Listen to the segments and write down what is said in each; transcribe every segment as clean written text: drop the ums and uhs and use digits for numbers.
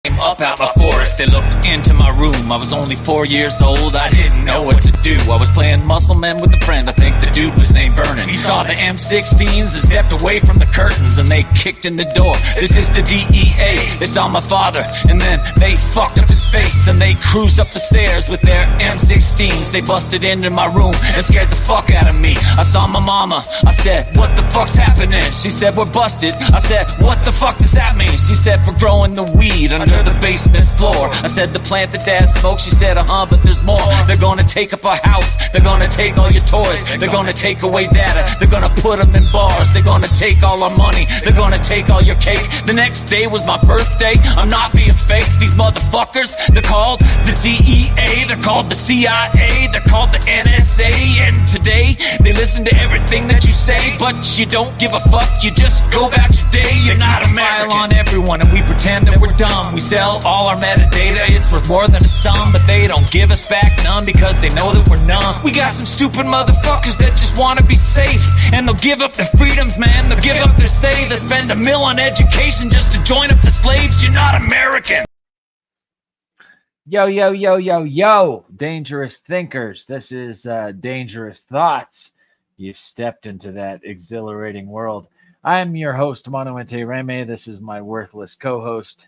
Up out my forest, they looked into my room. I was only 4 years old, I didn't know what to do. I was playing muscle man with a friend, I think the dude was named Vernon. He saw the M16s and stepped away from the curtains, and they kicked in the door. This is the DEA. They saw my father, and then they fucked up his face, and they cruised up the stairs with their M16s. They busted into my room and scared the fuck out of me. I saw my mama, I said, what the fuck's happening? She said, we're busted. I said, what the fuck does that mean? She said, for growing the weed under the basement floor. I said, the plant that dad smoked. She said, but there's more. They're gonna take up our house, they're gonna take all your toys, they're gonna take away data, they're gonna put them in bars, they're gonna take all our money, they're gonna take all your cake. The next day was my birthday, I'm not being fake. These motherfuckers, they're called the DEA, they're called the CIA, they're called the NSA, and today they listen to everything that you say, but you don't give a fuck, you just go about your day. You're not a file on everyone, and we pretend that we're dumb. We sell all our metadata, it's worth more than a sum, but they don't give us back none because they know that we're numb. We got some stupid motherfuckers that just want to be safe, and they'll give up their freedoms, man, they'll give up their say. They'll spend $1 million on education just to join up the slaves. You're not American. Yo, yo, yo, yo, yo, dangerous thinkers. This is Dangerous Thoughts. You've stepped into that exhilarating world. I'm your host, Monumente Reme. This is my worthless co-host,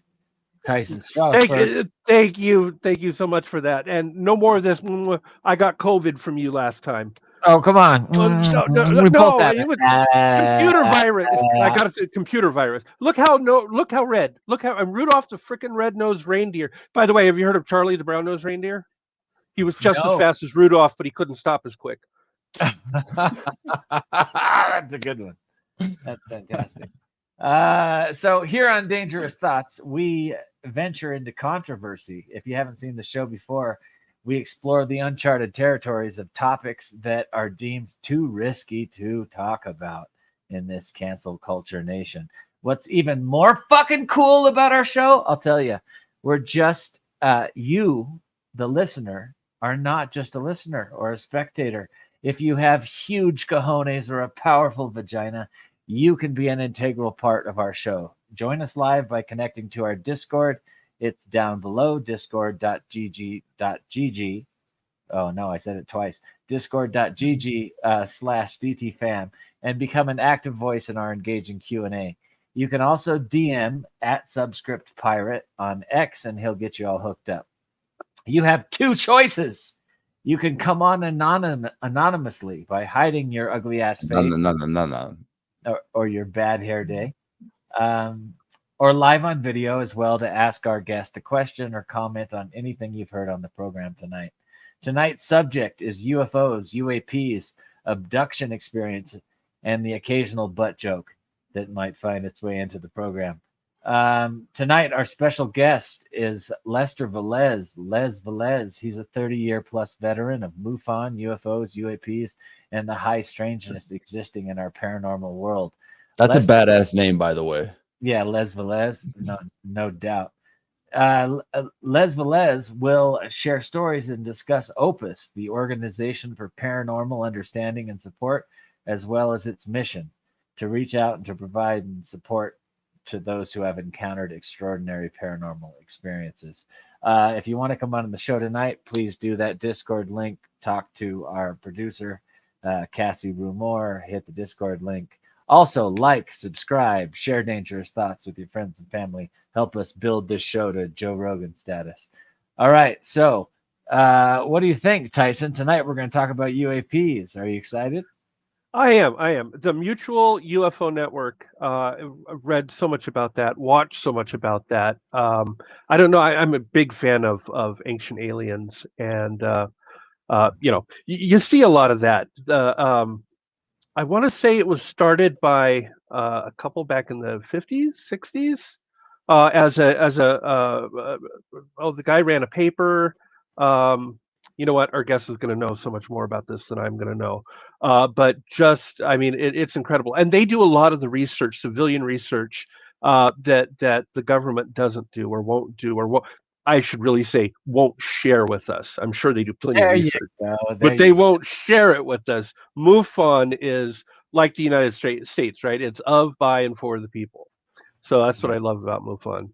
Tyson Strasberg. Thank you so much for that. And no more of this. I got COVID from you last time. Oh, come on. Computer virus. I got to say computer virus. Look how red. Look how Rudolph the frickin' red-nosed reindeer. By the way, have you heard of Charlie the brown-nosed reindeer? He was just as fast as Rudolph, but he couldn't stop as quick. That's a good one. That's fantastic. So here on Dangerous Thoughts, we venture into controversy. If you haven't seen the show before, we explore the uncharted territories of topics that are deemed too risky to talk about in this cancel culture nation. What's even more fucking cool about our show, I'll tell you, we're just, you, the listener, are not just a listener or a spectator. If you have huge cojones or a powerful vagina, you can be an integral part of our show. Join us live by connecting to our Discord. It's down below, discord.gg. Oh, no, I said it twice. Discord.gg/DTFam and become an active voice in our engaging Q&A. You can also DM at Subscript Pirate on X, and he'll get you all hooked up. You have two choices. You can come on anonymously by hiding your ugly ass face. No. Or your bad hair day. Or live on video as well to ask our guest a question or comment on anything you've heard on the program tonight. Tonight's subject is UFOs, UAPs, abduction experience, and the occasional butt joke that might find its way into the program. Tonight, our special guest is Lester Velez. Les Velez. He's a 30-year plus veteran of MUFON, UFOs, UAPs, and the high strangeness existing in our paranormal world. That's a badass name, by the way. Yeah, Les Velez, no doubt. Les Velez will share stories and discuss Opus, the Organization for Paranormal Understanding and Support, as well as its mission to reach out and to provide support to those who have encountered extraordinary paranormal experiences. If you want to come on the show tonight, please do that Discord link. Talk to our producer, Cassie Rumor. Hit the Discord link. Also, like, subscribe, share Dangerous Thoughts with your friends and family. Help us build this show to Joe Rogan status. All right, so what do you think, Tyson? Tonight we're going to talk about UAPs. Are you excited? I am. The Mutual UFO Network, I've read so much about that, watched so much about that. I don't know, I'm a big fan of ancient aliens, and, you see a lot of that. I want to say it was started by a couple back in the 50s, 60s, the guy ran a paper. You know what? Our guest is going to know so much more about this than I'm going to know. But just, I mean, it's incredible. And they do a lot of the research, civilian research, that the government doesn't do or won't do, or I should really say won't share with us. I'm sure they do plenty of research, but they won't share it with us. MUFON is like the United States, right? It's of, by, and for the people. So that's what I love about MUFON.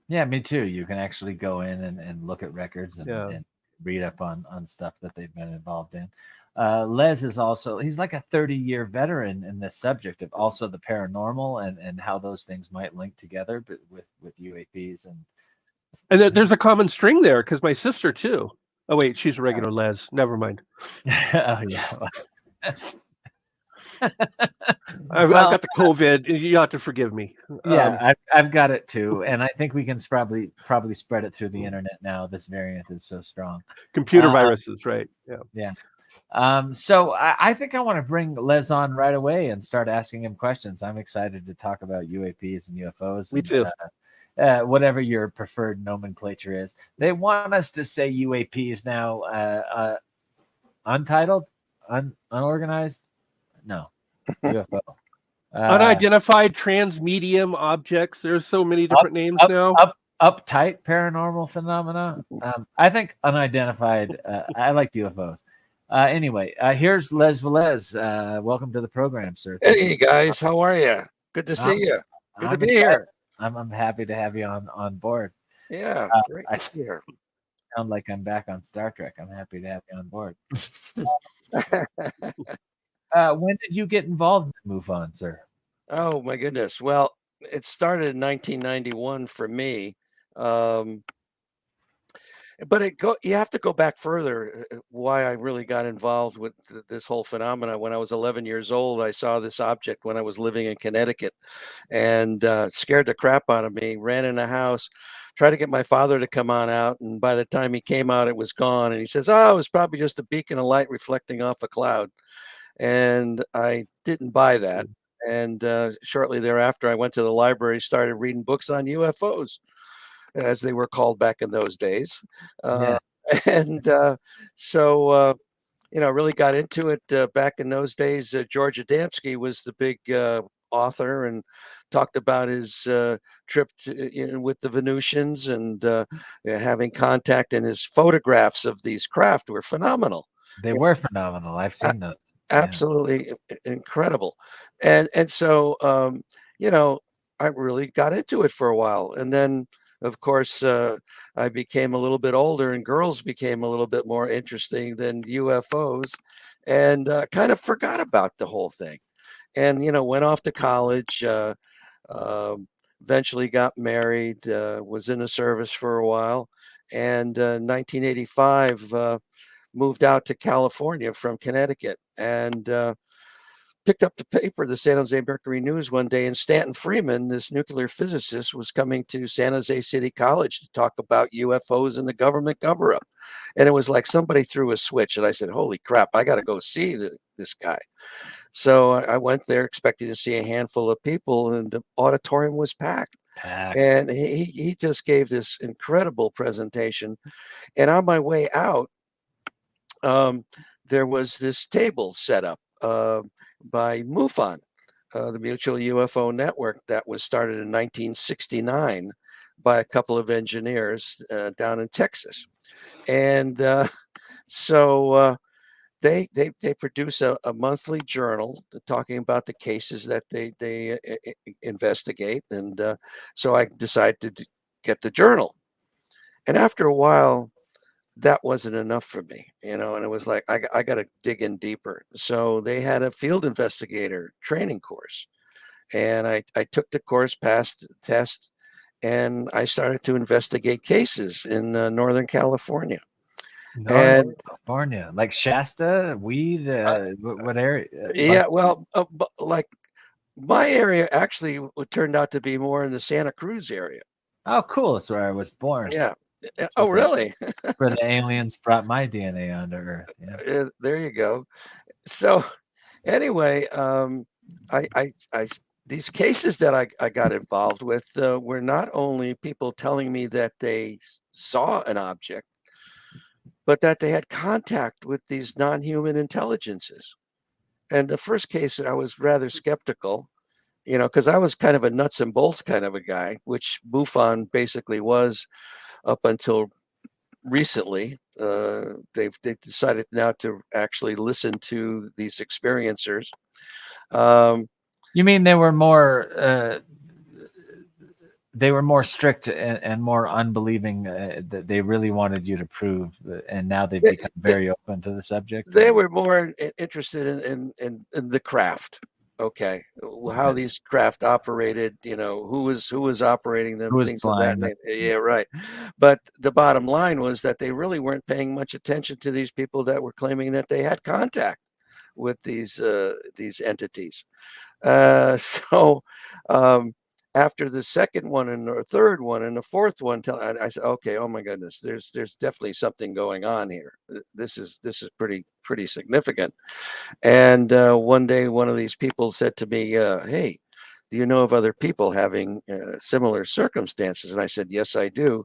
Yeah, me too. You can actually go in and look at records Yeah. and read up on stuff that they've been involved in. Les is also, he's like a 30-year veteran in this subject of also the paranormal and how those things might link together, but with UAPs And there's a common string there because my sister too. Oh wait, she's a regular Les. Never mind. oh yeah. I've Well, got the COVID. You have to forgive me. yeah, I've got it too, and I think we can probably spread it through the internet now. This variant is so strong. Computer viruses, right? Yeah. Yeah. So I think I want to bring Les on right away and start asking him questions. I'm excited to talk about UAPs and UFOs. Me too. Whatever your preferred nomenclature is. They want us to say UAPs now. Untitled, unorganized, no, UFO. Unidentified transmedium objects. There's so many different names now. Uptight paranormal phenomena. I think unidentified. I like UFOs. Anyway, here's Les Velez. Welcome to the program, sir. Hey guys, how are you? Good to see you. Good to be here. I'm happy to have you on board. Yeah, great to see you. Sound like I'm back on Star Trek. I'm happy to have you on board. When did you get involved in MUFON, sir? Oh my goodness. Well, it started in 1991 for me. But you have to go back further. Why I really got involved with this whole phenomena. When I was 11 years old, I saw this object when I was living in Connecticut, and scared the crap out of me. Ran in the house, tried to get my father to come on out, and by the time he came out, it was gone. And he says, "Oh, it was probably just a beacon of light reflecting off a cloud." And I didn't buy that. And shortly thereafter, I went to the library, started reading books on UFOs, as they were called back in those days. Yeah. And really got into it back in those days. George Adamski was the big author and talked about his trip with the Venusians and having contact, and his photographs of these craft were phenomenal. They were phenomenal. I've seen those. Absolutely incredible. And so, I really got into it for a while. And then, of course, I became a little bit older, and girls became a little bit more interesting than UFOs, and kind of forgot about the whole thing. And, went off to college, eventually got married, was in the service for a while. And 1985, moved out to California from Connecticut, and picked up the paper, the San Jose Mercury News, one day, and Stanton Freeman, this nuclear physicist, was coming to San Jose City College to talk about UFOs and the government cover-up. And it was like somebody threw a switch, and I said, "Holy crap, I got to go see this guy." So I went there expecting to see a handful of people, and the auditorium was packed. And he just gave this incredible presentation. And on my way out, there was this table set up by MUFON, the Mutual UFO Network, that was started in 1969 by a couple of engineers down in Texas. And so they produce a monthly journal talking about the cases that they investigate. And so I decided to get the journal. And after a while, that wasn't enough for me, and it was like, I got to dig in deeper. So they had a field investigator training course, and I took the course, passed the test, and I started to investigate cases in Northern California. Northern California, like Shasta, Weed, what area? Yeah, well, like my area actually turned out to be more in the Santa Cruz area. Oh, cool. That's where I was born. Yeah. Oh, really? Where the aliens brought my DNA onto Earth. Yeah. There you go. So anyway, these cases that I got involved with were not only people telling me that they saw an object, but that they had contact with these non-human intelligences. And the first case, I was rather skeptical, because I was kind of a nuts and bolts kind of a guy, which MUFON basically was up until recently. They've decided now to actually listen to these experiencers. You mean they were more they were more strict and more unbelieving. That they really wanted you to prove, and now they've become very open to the subject. They were more interested in the craft. Okay, how these craft operated, who was operating them, Who was things of that flying them. nature. Yeah, right. But the bottom line was that they really weren't paying much attention to these people that were claiming that they had contact with these entities. So after the second one and the third one and the fourth one, I said, okay, oh my goodness, there's definitely something going on here. This is pretty significant. And one day, one of these people said to me, "Hey, do you know of other people having similar circumstances?" And I said, "Yes, I do."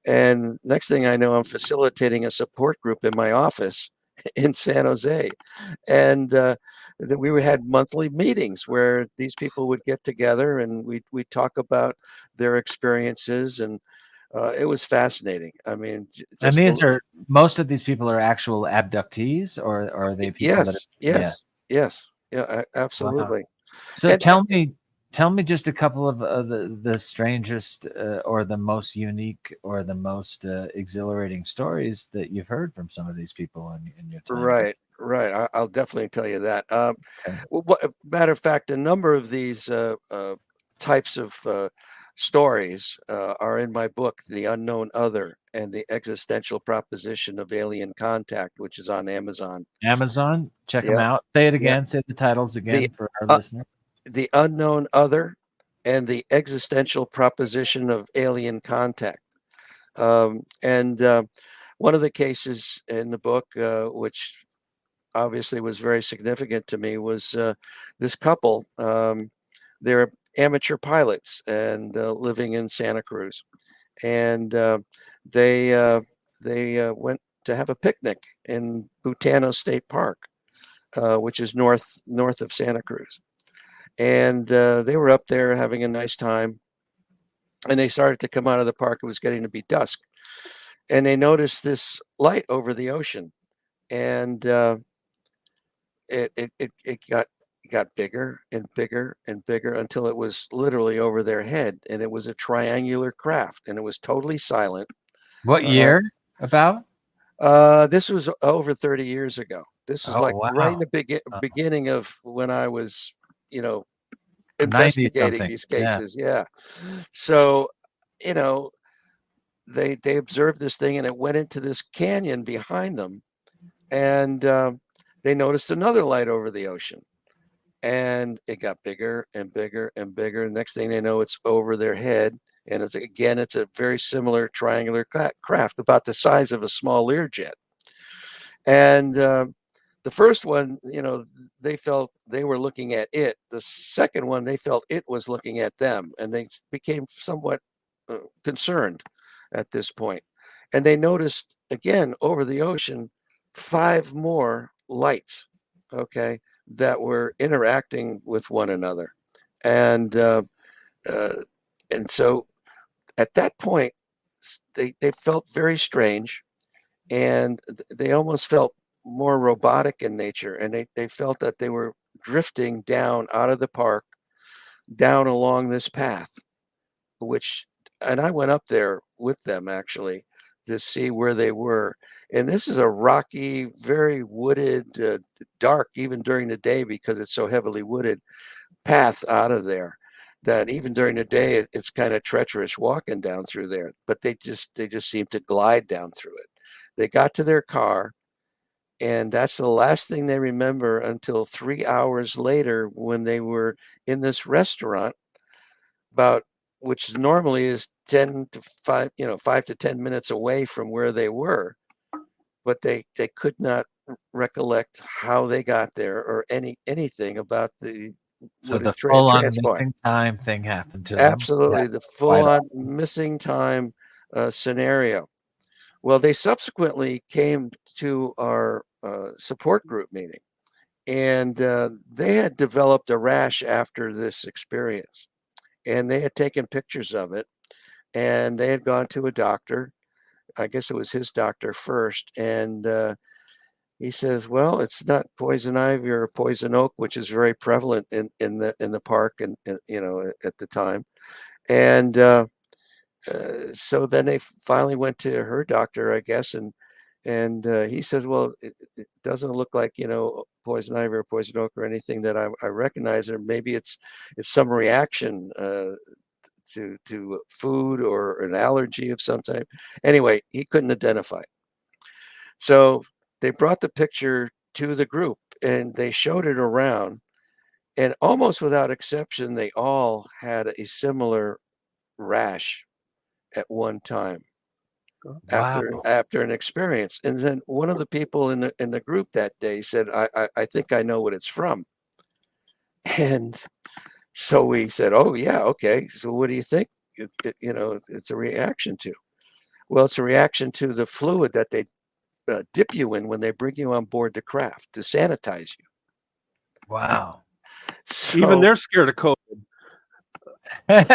And next thing I know, I'm facilitating a support group in my office in San Jose, and we had monthly meetings where these people would get together and we talk about their experiences, and it was fascinating. I mean, And just most of these people are actual abductees, or are they people that? yes, Yeah. yes, yeah, Wow. absolutely. So And tell me just a couple of the strangest or the most unique or the most exhilarating stories that you've heard from some of these people in your time. right, right. I'll definitely tell you that. Okay. Matter of fact, a number of these types of stories are in my book, The Unknown Other and the Existential Proposition of Alien Contact, which is on Amazon. Amazon, check them Yeah, out. Say it yeah. again. Say the titles The again for our uh, listener. the Unknown Other and the Existential Proposition of Alien Contact. And one of the cases in the book, which obviously was very significant to me, was this couple. They're amateur pilots and living in Santa Cruz, and they went to have a picnic in Butano State Park, which is north of Santa Cruz, and they were up there having a nice time. And they started to come out of the park. It was getting to be dusk, and they noticed this light over the ocean, and it got bigger and bigger and bigger until it was literally over their head, and it was a triangular craft, and it was totally silent. What Uh, year about? this was over 30 years ago. This was Oh, like right in wow. the beginning of when I was, 90 investigating something. these Yeah. cases. Yeah. So, you know, they observed this thing, and it went into this canyon behind them, and they noticed another light over the ocean, and it got bigger and bigger and bigger. Next thing they know, it's over their head, and it's a very similar triangular craft, about the size of a small Learjet. And the first one, they felt they were looking at it. The second one, they felt it was looking at them, and they became somewhat concerned at this point. And they noticed again over the ocean 5 more lights, okay, that were interacting with one another. And uh, and so at that point, they felt very strange, and they almost felt more robotic in nature, and they felt that they were drifting down out of the park, down along this path, which and I went up there with them actually to see where they were. And this is a rocky, very wooded, dark even during the day because it's so heavily wooded path out of there. That even during the day, it's kind of treacherous walking down through there. But they just seem to glide down through it. They got to their car, and that's the last thing they remember until 3 hours later when they were in this restaurant, about which normally is 10 to 5, 5 to 10 minutes away from where they were, but they could not recollect how they got there or anything about the So what the had full-on transpired. missing time thing happened to them. Yeah, Absolutely, the quite full-on missing time scenario. Well, they subsequently came to our support group meeting, and they had developed a rash after this experience, and they had taken pictures of it, and they had gone to a doctor. I guess it was his doctor first, and he says, "Well, it's not poison ivy or poison oak, which is very prevalent in the park, and at the time." And so then they finally went to her doctor, I guess, and he says, well, it doesn't look like, poison ivy or poison oak or anything that I recognize, or maybe it's some reaction to food or an allergy of some type. Anyway, he couldn't identify. So they brought the picture to the group and they showed it around, and almost without exception, they all had a similar rash at one time Wow. after an experience. And then one of the people in the group that day said, I think I know what it's from. And so we said, oh yeah, okay. So what do you think? It's a reaction to. Well, it's a reaction to the fluid that they dip you in when they bring you on board the craft to sanitize you. Wow. Even So, they're scared of COVID. Well,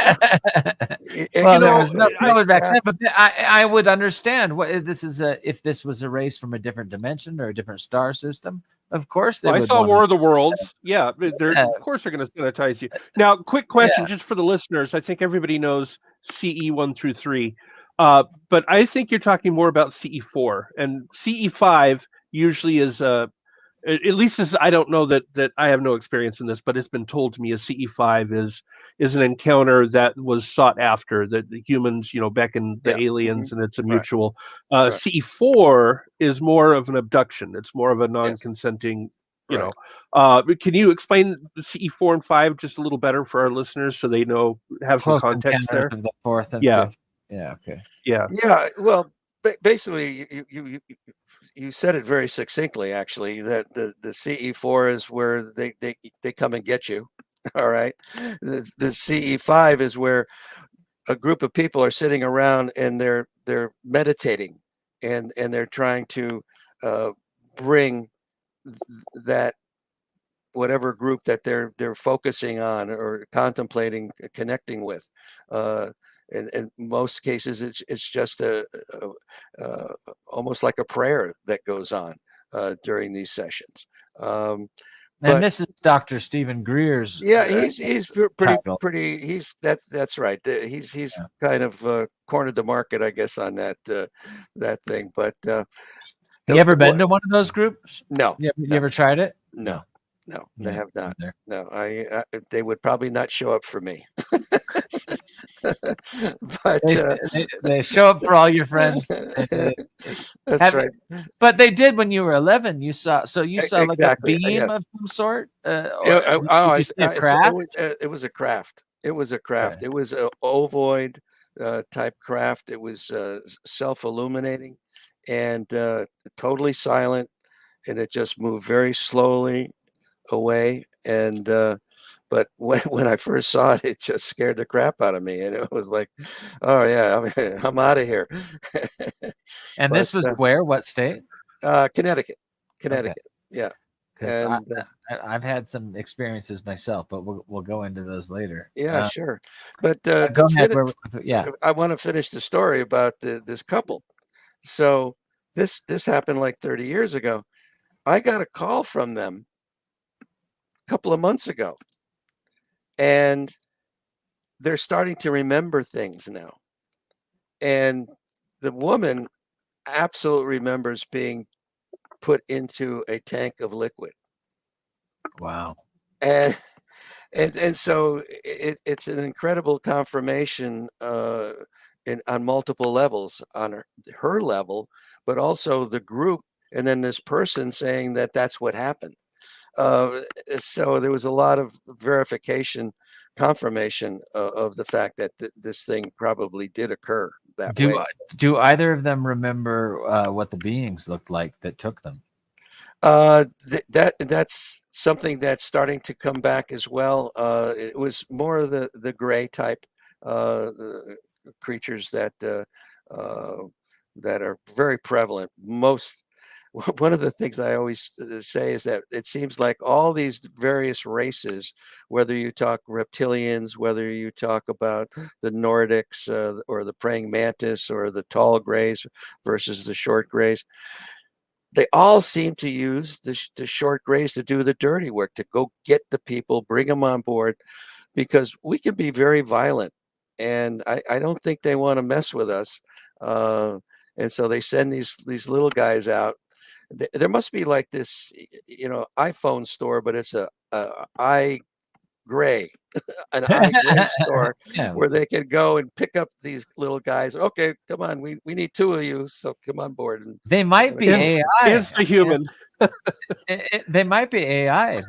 you there know, was no COVID back then, exact- but I would understand what this is. If this was a race from a different dimension or a different star system, of course they I would saw want War to. of the Worlds. Yeah, Yeah. of course they're going to sanitize you. Now, quick question, just for the listeners. I think everybody knows CE 1 through 3, but I think you're talking more about CE 4, and CE 5 usually is at least as I don't know that I have no experience in this, but it's been told to me as CE5 is an encounter that was sought after, that the humans, back in the Yeah. aliens, and it's a Right. mutual. Right. CE4 is more of an abduction. It's more of a Yes. non-consenting. Right. Can you explain CE4 and 5 just a little better for our listeners so they have some Close context encounters there? of the fourth and Yeah. fifth. Yeah. Okay. Yeah. Yeah. Well, basically, you said it very succinctly, actually, that the CE4 is where they come and get you. All right. The CE5 is where a group of people are sitting around and they're meditating, and they're trying to bring that whatever group that they're focusing on or contemplating connecting with. In most cases, it's just almost like a prayer that goes on during these sessions. And But this is Dr. Stephen Greer's. yeah, he's pretty title. he's that's right. He's Yeah. kind of cornered the market, I guess, on that thing. But You ever been to one of those groups? no, You no, ever tried it? no, no, they Yeah, have not. either. No, I they would probably not show up for me. But They show up for all your friends. that's right. But they did when you were 11. You saw like a Exactly. beam Yes. of some sort. Yeah, Or did you see a craft? it was a craft. It was a craft. Okay. It was a ovoid type craft. It was self-illuminating and totally silent, and it just moved very slowly away. And but when I first saw it, it just scared the crap out of me, and it was like, oh yeah, I'm out of here. And But this was where? What state? Connecticut, Okay. yeah, 'Cause and I've had some experiences myself, but we'll go into those later. yeah, sure. But Go ahead. Yeah. I want to finish the story about this couple. So this happened like 30 years ago. I got a call from them a couple of months ago, and they're starting to remember things now. And the woman absolutely remembers being put into a tank of liquid. Wow. And so it's an incredible confirmation on multiple levels, on her level, but also the group, and then this person saying that that's what happened. So there was a lot of verification, confirmation of the fact that this thing probably did occur that way. Do either of them remember what the beings looked like that took them? That's something that's starting to come back as well. It was more of the gray type creatures that are very prevalent. One of the things I always say is that it seems like all these various races, whether you talk reptilians, whether you talk about the Nordics or the praying mantis or the tall grays versus the short grays, they all seem to use the short grays to do the dirty work, to go get the people, bring them on board, because we can be very violent and I don't think they want to mess with us. And so they send these little guys out. There must be like this, iPhone store, but it's a I gray, an eye gray store Yeah. where they can go and pick up these little guys. Okay, come on, we need two of you, so come on board. And They might be AI. Insta-human. They might be AI.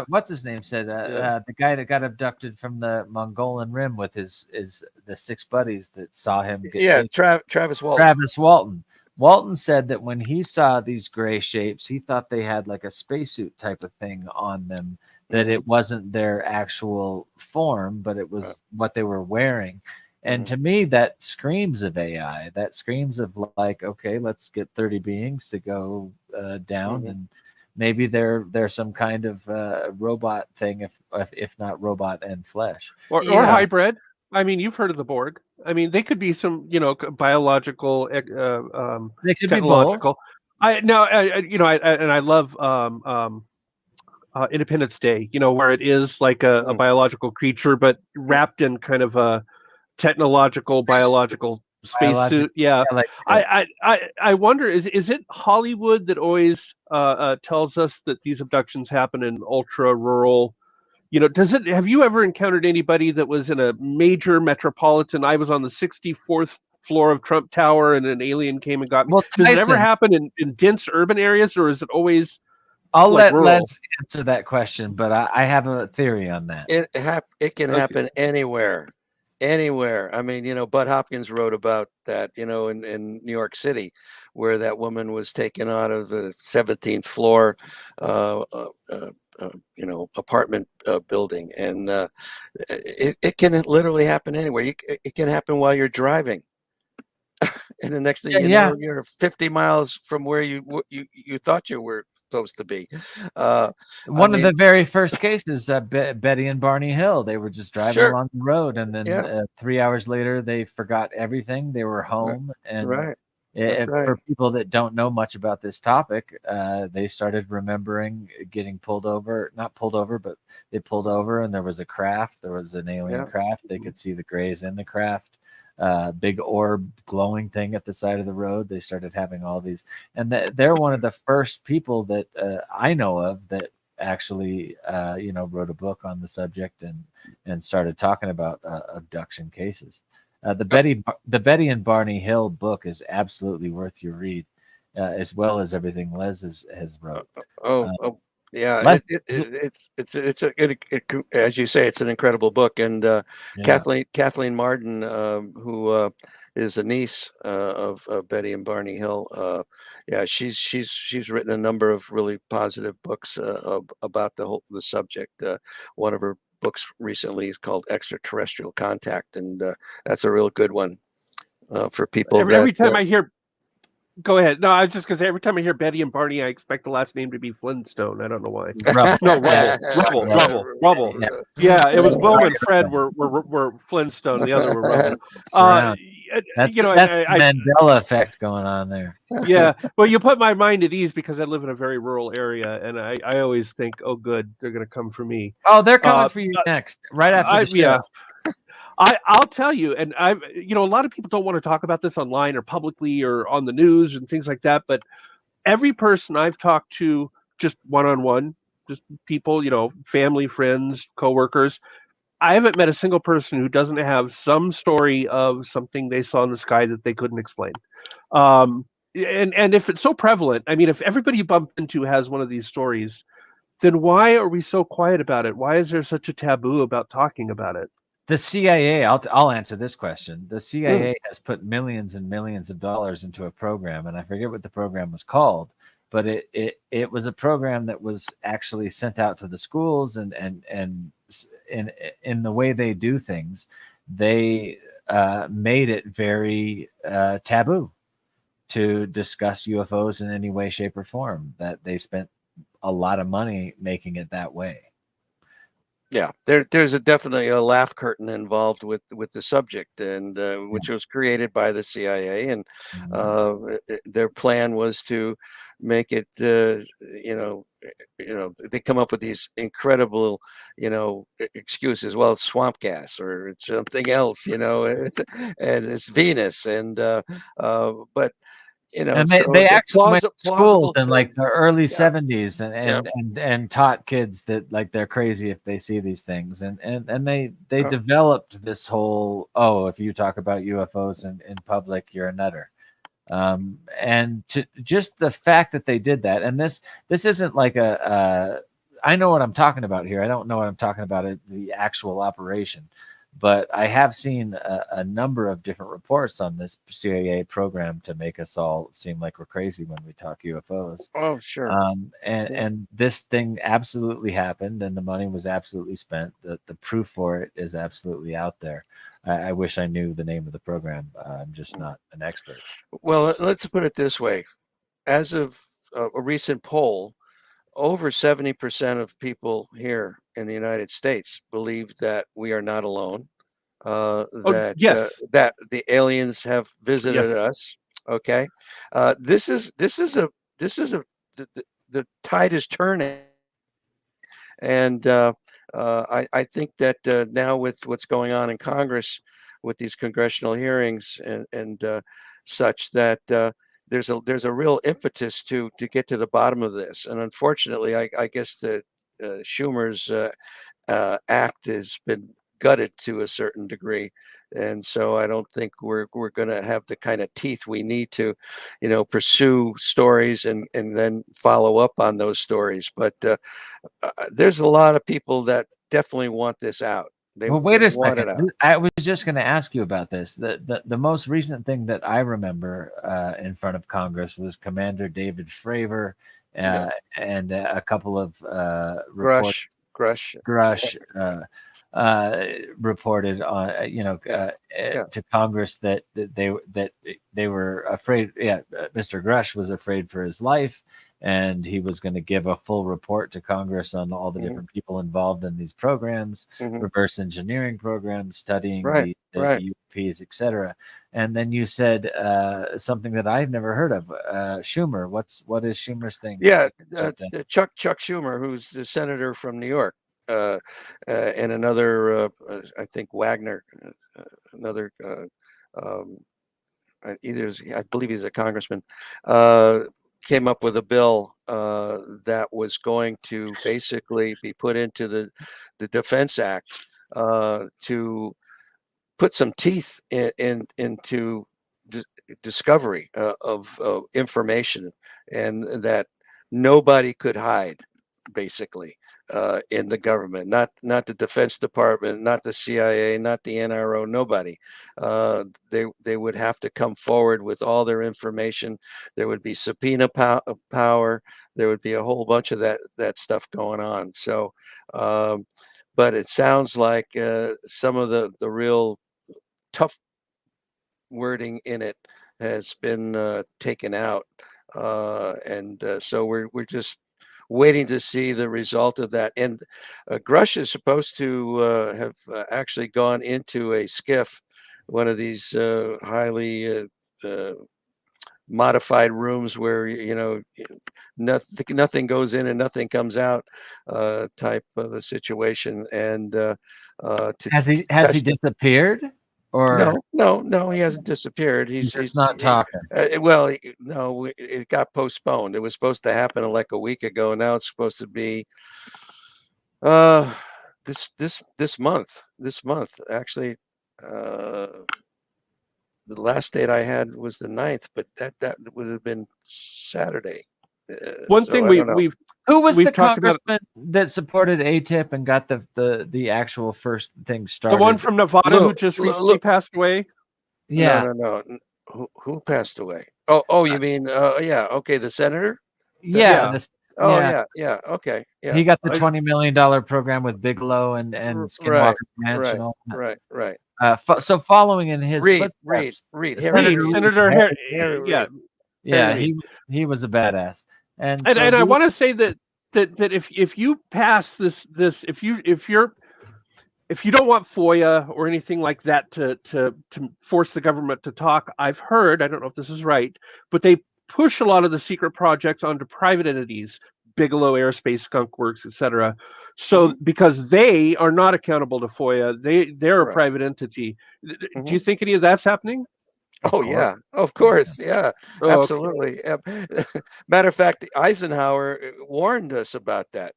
What's his name said, the guy that got abducted from the Mongolian Rim with the 6 buddies that saw him get Travis Walton. Travis Walton. Walton said that when he saw these gray shapes, he thought they had like a spacesuit type of thing on them, that it wasn't their actual form, but it was what they were wearing. And to me, that screams of AI. That screams of like, okay, let's get 30 beings to go down, and maybe they're some kind of robot thing, if not robot and flesh, or hybrid. I mean, you've heard of the Borg. I mean, they could be some, biological, they could technological. be both. I love Independence Day. Where it is like a biological creature, but wrapped in kind of a technological, biological spacesuit. Yeah. I wonder, is it Hollywood that always tells us that these abductions happen in ultra rural? Have you ever encountered anybody that was in a major metropolitan? I was on the 64th floor of Trump Tower and an alien came and got me. Well, does it ever happen in dense urban areas, or is it always I'll like let Les answer that question, but I have a theory on that. It can happen anywhere. I mean, Bud Hopkins wrote about that, in New York City, where that woman was taken out of the 17th floor, apartment building, and it can literally happen anywhere. It can happen while you're driving, and the next thing you know, you're 50 miles from where you thought you were supposed to be. One of the very first cases, Betty and Barney Hill, they were just driving along the road, and then 3 hours later they forgot everything. They were home, and for people that don't know much about this topic, they started remembering getting pulled over, not pulled over, but they pulled over, and there was a craft, there was an alien craft. They could see the grays in the craft. Big orb glowing thing at the side of the road. They started having all these, and they're one of the first people that I know of that actually wrote a book on the subject and started talking about abduction cases. The Betty and Barney Hill book is absolutely worth your read, as well as everything Les has wrote. Yeah, it's as you say, it's an incredible book, and Kathleen Martin, who is a niece of Betty and Barney Hill, she's written a number of really positive books about the subject. One of her books recently is called Extraterrestrial Contact, and that's a real good one for people. Every time I hear. Go ahead. No, I was just going to say, every time I hear Betty and Barney, I expect the last name to be Flintstone. I don't know why. Rubble. Yeah, it was Bo and Fred were Flintstone. The other were Rubble. That's Mandela effect going on there. Yeah. Well, you put my mind at ease because I live in a very rural area, and I always think, oh, good, they're going to come for me. Oh, they're coming for you next, right after the show. Yeah. I'll tell you, and a lot of people don't want to talk about this online or publicly or on the news and things like that, but every person I've talked to, just one-on-one, just people, family, friends, coworkers, I haven't met a single person who doesn't have some story of something they saw in the sky that they couldn't explain. And if it's so prevalent, I mean, if everybody you bump into has one of these stories, then why are we so quiet about it? Why is there such a taboo about talking about it? The CIA, I'll answer this question. The CIA has put millions and millions of dollars into a program, and I forget what the program was called, but it was a program that was actually sent out to the schools, and in the way they do things, they made it very taboo to discuss UFOs in any way, shape, or form. That they spent a lot of money making it that way. Yeah, there's definitely a laugh curtain involved with the subject, and which was created by the CIA, and their plan was to make it, they come up with these incredible, excuses. Well, it's swamp gas or it's something else, and it's Venus, and but And so they the actually went to schools plausible in like thing. the early Yeah, 70s yeah. and taught kids that like they're crazy if they see these things. And they uh, developed this whole, oh, if you talk about UFOs in public, you're a nutter. And to just the fact that they did that, and this isn't like I know what I'm talking about here. I don't know what I'm talking about at the actual operation, but I have seen a number of different reports on this CIA program to make us all seem like we're crazy when we talk UFOs. oh, sure. And Yeah. and this thing absolutely happened, and the money was absolutely spent. The proof for it is absolutely out there. I wish I knew the name of the program. I'm just not an expert. Well, let's put it this way. As of a recent poll, over 70% of people here in the United States believe that we are not alone, Oh, yes. that the aliens have visited Yes. us. Okay, this is a the tide is turning, and I think that now with what's going on in Congress, with these congressional hearings and such, that there's a real impetus to get to the bottom of this. And unfortunately, I guess that Schumer's act has been gutted to a certain degree, and so I don't think we're going to have the kind of teeth we need to, pursue stories and then follow up on those stories. But there's a lot of people that definitely want this out. Well, They wait a want it second. out. I was just going to ask you about this. The most recent thing that I remember in front of Congress was Commander David Fravor Yeah. and a couple of reports. Grush. Grush reported on, Yeah. Yeah. to Congress that they were afraid. Yeah, Mr. Grush was afraid for his life, and he was going to give a full report to Congress on all the Mhm. different people involved in these programs, Mhm. reverse engineering programs, studying Right. the Right. UPs, etc. And then you said something that I've never heard of. Schumer. What is Schumer's thing? Yeah. about that? Chuck Schumer, who's the senator from New York, and another, I think Wagner, another, um, I believe he's a congressman, came up with a bill that was going to basically be put into the Defense Act to put some teeth into discovery of information, and that nobody could hide, basically, in the government, not the Defense Department, not the CIA, not the NRO, nobody. They would have to come forward with all their information. There would be subpoena power. There would be a whole bunch of that stuff going on. So, but it sounds like some of the real tough wording in it has been taken out, and so we're just waiting to see the result of that. And Grush is supposed to have actually gone into a skiff, one of these highly modified rooms where nothing goes in and nothing comes out, type of a situation, and to Has he test. disappeared, or No, he hasn't disappeared. he's just not talking? Well, no, it got postponed. It was supposed to happen like a week ago. Now it's supposed to be uh this month. This month, actually. The last date I had was the 9th, but that would have been Saturday. One So thing I don't know. Who was the we've talked about congressman that supported ATIP and got the actual first thing the started? one from Nevada who just recently passed away. Yeah, No. Who passed away? Oh, you mean yeah, okay, the senator? yeah, Yeah. Oh, yeah. yeah, okay, yeah. He got the $20 million program with Bigelow and Right, Skinwalker Ranch and all that. right. So following in his footsteps, Harry Senator Reed. Senator Harry, yeah, Reid. Yeah, Harry he was a badass. And and so I want to say that if you pass this if you're if you don't want FOIA or anything like that to force the government to talk, I've heard, I don't know if this is right, but they push a lot of the secret projects onto private entities, Bigelow Aerospace, Skunk Works, etc. So because they are not accountable to FOIA, they're a Right. private entity. Do you think any of that's happening? Oh yeah, of course, yeah, Oh, okay. absolutely. Matter of fact, Eisenhower warned us about that,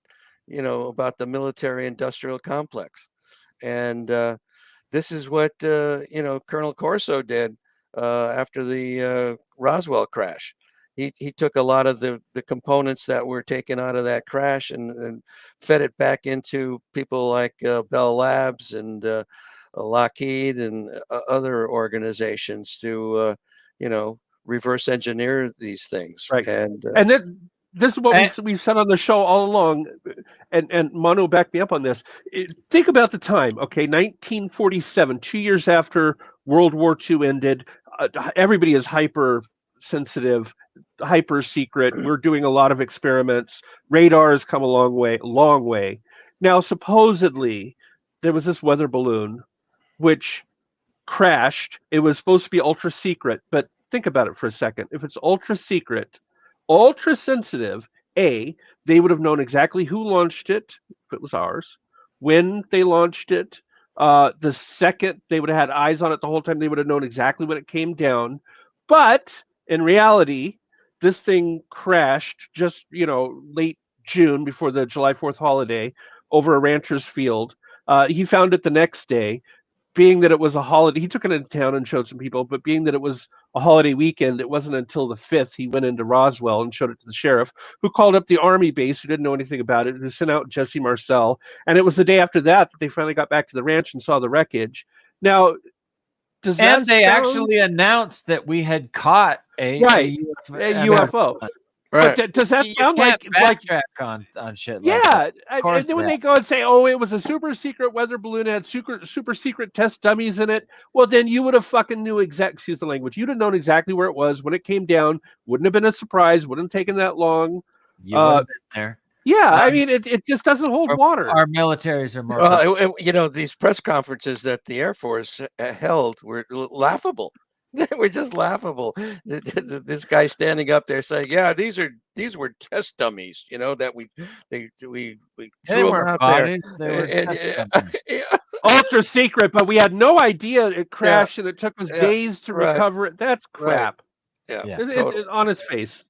about the military-industrial complex, and this is what Colonel Corso did after the Roswell crash. He took a lot of the components that were taken out of that crash and fed it back into people like Bell Labs and Lockheed and other organizations to reverse engineer these things. Right. And And then this is what we've said on the show all along, and Manu backed me up on this. Think about the time, okay, 1947, 2 years after World War II ended. Everybody is hyper sensitive, hyper secret. We're doing a lot of experiments. Radar has come a long way. Now, supposedly, there was this weather balloon which crashed. It was supposed to be ultra secret, but think about it for a second. If it's ultra secret, ultra sensitive, they would have known exactly who launched it, if it was ours, when they launched it. The second they would have had eyes on it the whole time, they would have known exactly when it came down. But in reality, this thing crashed just, late June before the July 4th holiday over a rancher's field. He found it the next day. Being that it was a holiday, he took it into town and showed some people, but being that it was a holiday weekend, it wasn't until the 5th he went into Roswell and showed it to the sheriff, who called up the Army base, who didn't know anything about it, who sent out Jesse Marcel. And it was the day after that they finally got back to the ranch and saw the wreckage. Now, does that And they sound... actually announced that we had caught a UFO. Right. But does that sound like backtrack on shit? Yeah, like that. And then when they go and say, "Oh, it was a super secret weather balloon, it had super secret test dummies in it," well, then you would have fucking knew excuse the language. You'd have known exactly where it was when it came down. Wouldn't have been a surprise. Wouldn't have taken that long. You would have been there. Yeah, I mean, it just doesn't hold water. Our militaries are more. These press conferences that the Air Force held were laughable. They were just laughable. This guy standing up there saying, "Yeah, these were test dummies," that we threw them out there. They were ultra secret, but we had no idea it crashed, and it took us days to recover it. That's crap. Right. Yeah, it's on its face.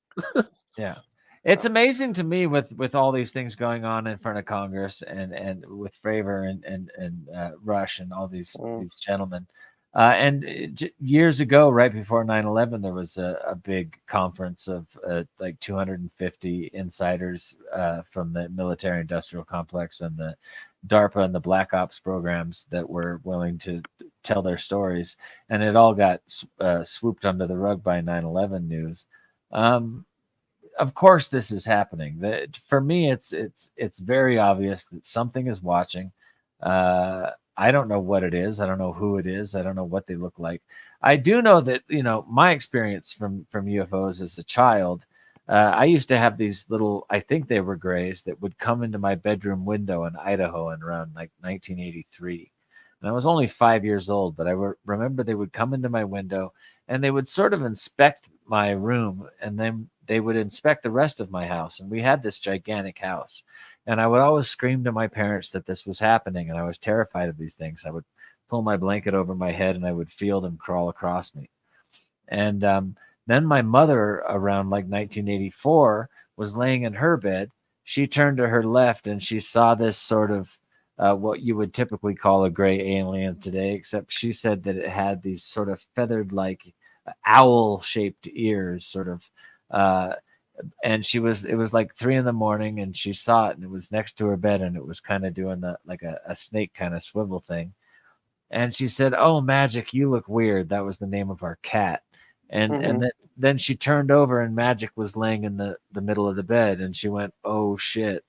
Yeah. It's amazing to me with all these things going on in front of Congress and with Fravor and Rush and all these gentlemen. Years ago, right before 9/11, there was a big conference of like 250 insiders from the military-industrial complex and the DARPA and the Black Ops programs that were willing to tell their stories, and it all got swooped under the rug by 9/11 news. Of course, this is happening. For me, it's very obvious that something is watching. I don't know what it is. I don't know who it is. I don't know what they look like. I do know that, my experience from UFOs as a child, I used to have these little, I think they were grays, that would come into my bedroom window in Idaho in around like 1983. And I was only 5 years old, but I remember they would come into my window and they would sort of inspect my room, and then they would inspect the rest of my house. And we had this gigantic house. And I would always scream to my parents that this was happening, and I was terrified of these things. I would pull my blanket over my head, and I would feel them crawl across me. And then my mother, around like 1984, was laying in her bed. She turned to her left, and she saw this sort of what you would typically call a gray alien today, except she said that it had these sort of feathered, like owl-shaped ears, sort of. And it was like 3 a.m, and she saw it, and it was next to her bed, and it was kind of doing like a snake kind of swivel thing. And she said, "Oh, Magic, you look weird." That was the name of our cat. And then she turned over, and Magic was laying in the middle of the bed, and she went, "Oh shit,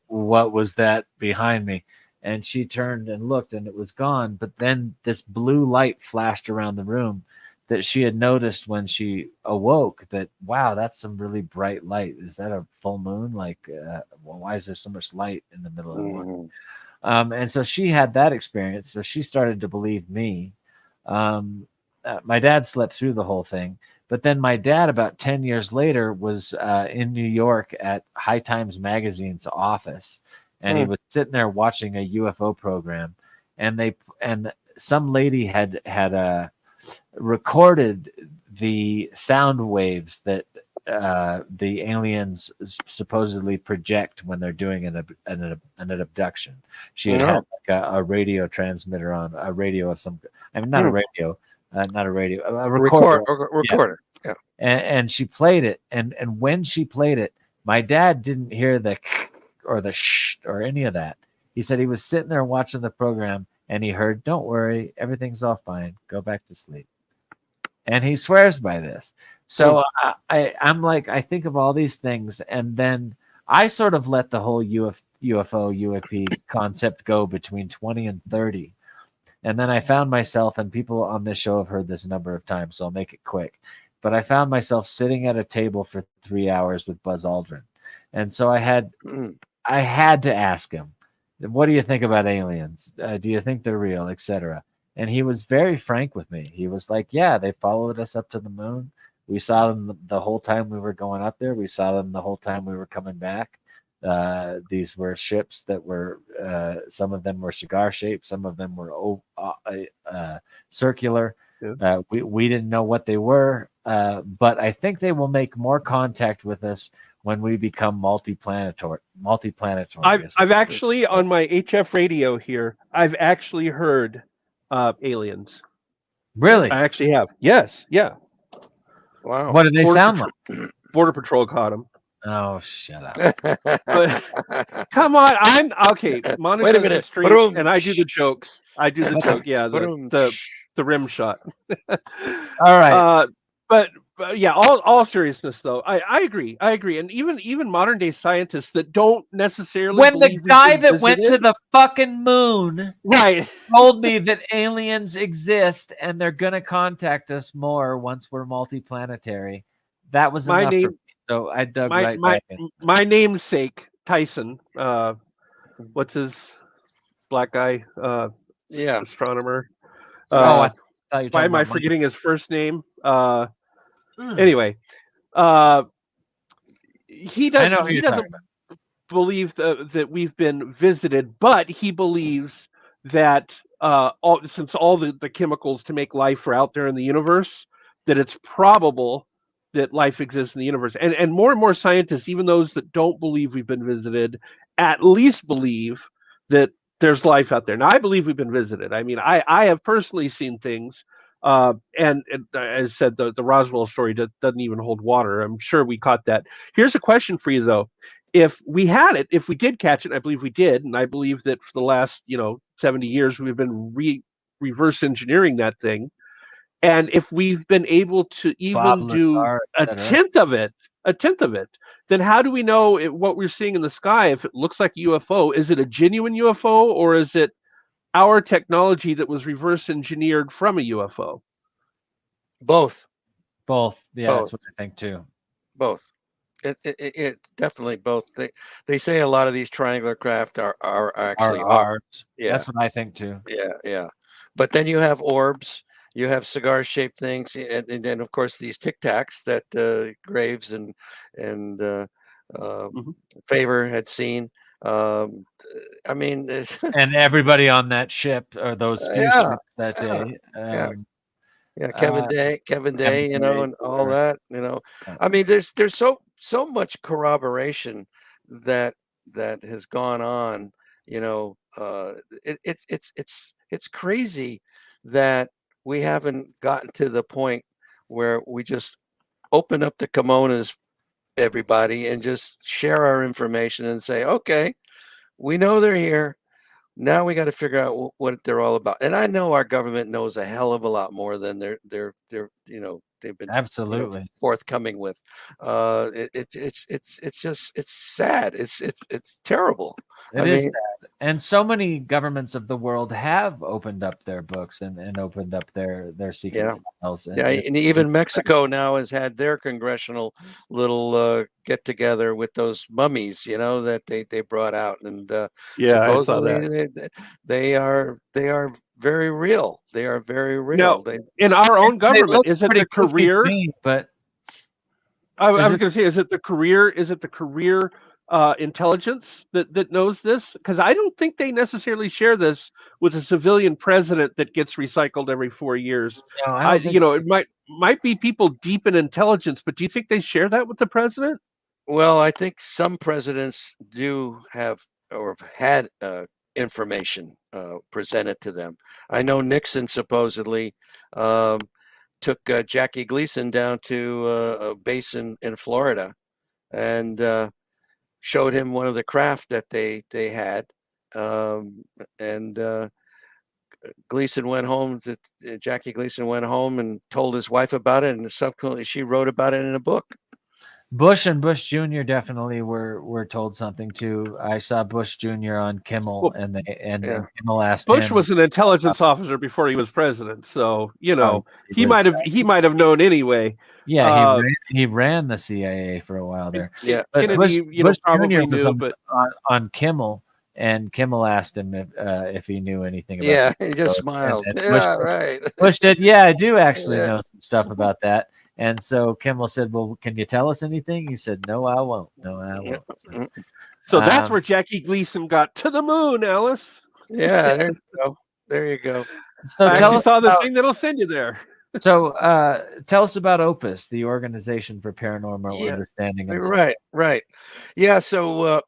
what was that behind me?" And she turned and looked, and it was gone. But then this blue light flashed around the room that she had noticed when she awoke, that, wow, that's some really bright light. Is that a full moon? Like, why is there so much light in the middle of the morning? And so she had that experience. So she started to believe me. My dad slept through the whole thing. But then my dad, about 10 years later, was in New York at High Times Magazine's office. And he was sitting there watching a UFO program. And some lady had recorded the sound waves that the aliens supposedly project when they're doing an abduction. She had No. like a radio transmitter on, a radio of some, I mean, not a radio, a recorder. Recorder. Yeah. And she played it, and when she played it, my dad didn't hear the or the shh or any of that. He said he was sitting there watching the program, and he heard, "Don't worry, everything's all fine. Go back to sleep." And he swears by this. So I'm like, I think of all these things, and then I sort of let the whole UFO, UFP concept go between 20 and 30. And then I found myself, and people on this show have heard this a number of times, so I'll make it quick. But I found myself sitting at a table for 3 hours with Buzz Aldrin. And so I had to ask him, what do you think about aliens? Do you think they're real, etc.? And he was very frank with me. He was like, yeah, they followed us up to the moon. We saw them the whole time we were going up there. We saw them the whole time we were coming back. These were ships that were, some of them were cigar shaped. Some of them were circular. Yeah. We didn't know what they were, but I think they will make more contact with us when we become multiplanetary. I've actually, on my HF radio here, I've actually heard aliens. Really? I actually have. Yes. Yeah. Wow. What do they sound like? Border Patrol caught them. Oh, shut up. But, come on. I'm okay. Monica does the stream, and I do the jokes. I do the joke. Yeah. The rim shot. All right. But yeah, all seriousness though, I agree. And even modern day scientists that don't necessarily when the guy that went to the fucking moon told me that aliens exist and they're gonna contact us more once we're multiplanetary, that was enough for me. So I dug back in. My namesake Tyson, what's his black guy astronomer? I thought you were why am I forgetting his first name? Anyway, he doesn't believe that we've been visited, but he believes that since all the chemicals to make life are out there in the universe, that it's probable that life exists in the universe. And more scientists, even those that don't believe we've been visited, at least believe that there's life out there. Now, I believe we've been visited. I mean, I have personally seen things. And as I said, the Roswell story doesn't even hold water. I'm sure we caught that. Here's a question for you, though. If we had it, if we did catch it, I believe we did, and I believe that for the last 70 years we've been reverse engineering that thing. And if we've been able to even do a tenth of it, then how do we know what we're seeing in the sky? If it looks like a UFO, is it a genuine UFO or is it our technology that was reverse engineered from a UFO? Both. Yeah, both. That's what I think too. Both. It definitely both. They say a lot of these triangular craft are actually ARTs. Yeah, that's what I think too. Yeah. But then you have orbs. You have cigar-shaped things, and then of course these Tic Tacs that Graves and Favor had seen. I mean, and everybody on that ship or those few ships that day. Kevin Day, and all that. I mean, there's so much corroboration that has gone on. It's crazy that we haven't gotten to the point where we just open up the kimonos, everybody, and just share our information and say, okay, we know they're here. Now we got to figure out what they're all about. And I know our government knows a hell of a lot more than they're they've been Absolutely. forthcoming with. It's sad. It's terrible. It is sad. And so many governments of the world have opened up their books and opened up their secret files. Yeah, and even Mexico now has had their congressional little get together with those mummies, that they brought out, and Yeah, I saw supposedly that. they are very real. They are very Now, real. in our own They government, look is it pretty the goofy to career? me, but I was is it- going to say, is it the career? Is it the career intelligence that knows this? Because I don't think they necessarily share this with a civilian president that gets recycled every 4 years. no, I don't think It might be people deep in intelligence, but do you think they share that with the president? Well, I think some presidents do have or have had information presented to them. I know Nixon supposedly um, took Jackie Gleason down to a base in Florida and showed him one of the craft that they had. And Gleason went home. Jackie Gleason went home and told his wife about it, and subsequently she wrote about it in a book. Bush and Bush Jr. definitely were told something too. I saw Bush Jr. on Kimmel, Well, and Yeah. Kimmel asked Bush him. was an intelligence officer before he was president, so he was- might have known anyway. Yeah, he ran the CIA for a while there. Yeah. But Kennedy, Bush probably Jr. was knew, but on Kimmel, and Kimmel asked him if he knew anything about. Yeah, the he just UFOs, smiled. and Yeah, right. Bush said, "Yeah, I do actually Yeah. know some stuff about that." And so Kimmel said, "Well, can you tell us anything?" He said, "No, I won't. No, I won't." so that's Um, where Jackie Gleason got to the moon, Alice. Yeah, there you go. There you go. So I tell actually us saw the about, thing that'll send you there. tell us about Opus, the Organization for Paranormal Yeah, Understanding and Support. right. Yeah, so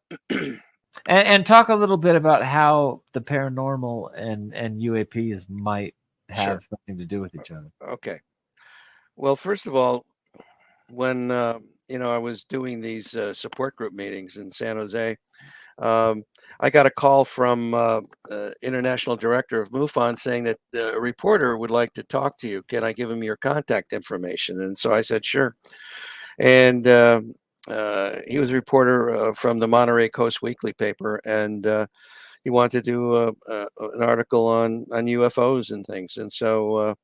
And talk a little bit about how the paranormal and UAPs might have Sure. something to do with each other. Okay. Well, first of all, when I was doing these support group meetings in San Jose, I got a call from international director of MUFON saying that a reporter would like to talk to you. Can I give him your contact information? And so I said, sure. And he was a reporter from the Monterey Coast Weekly paper, and he wanted to do an article on UFOs and things. And so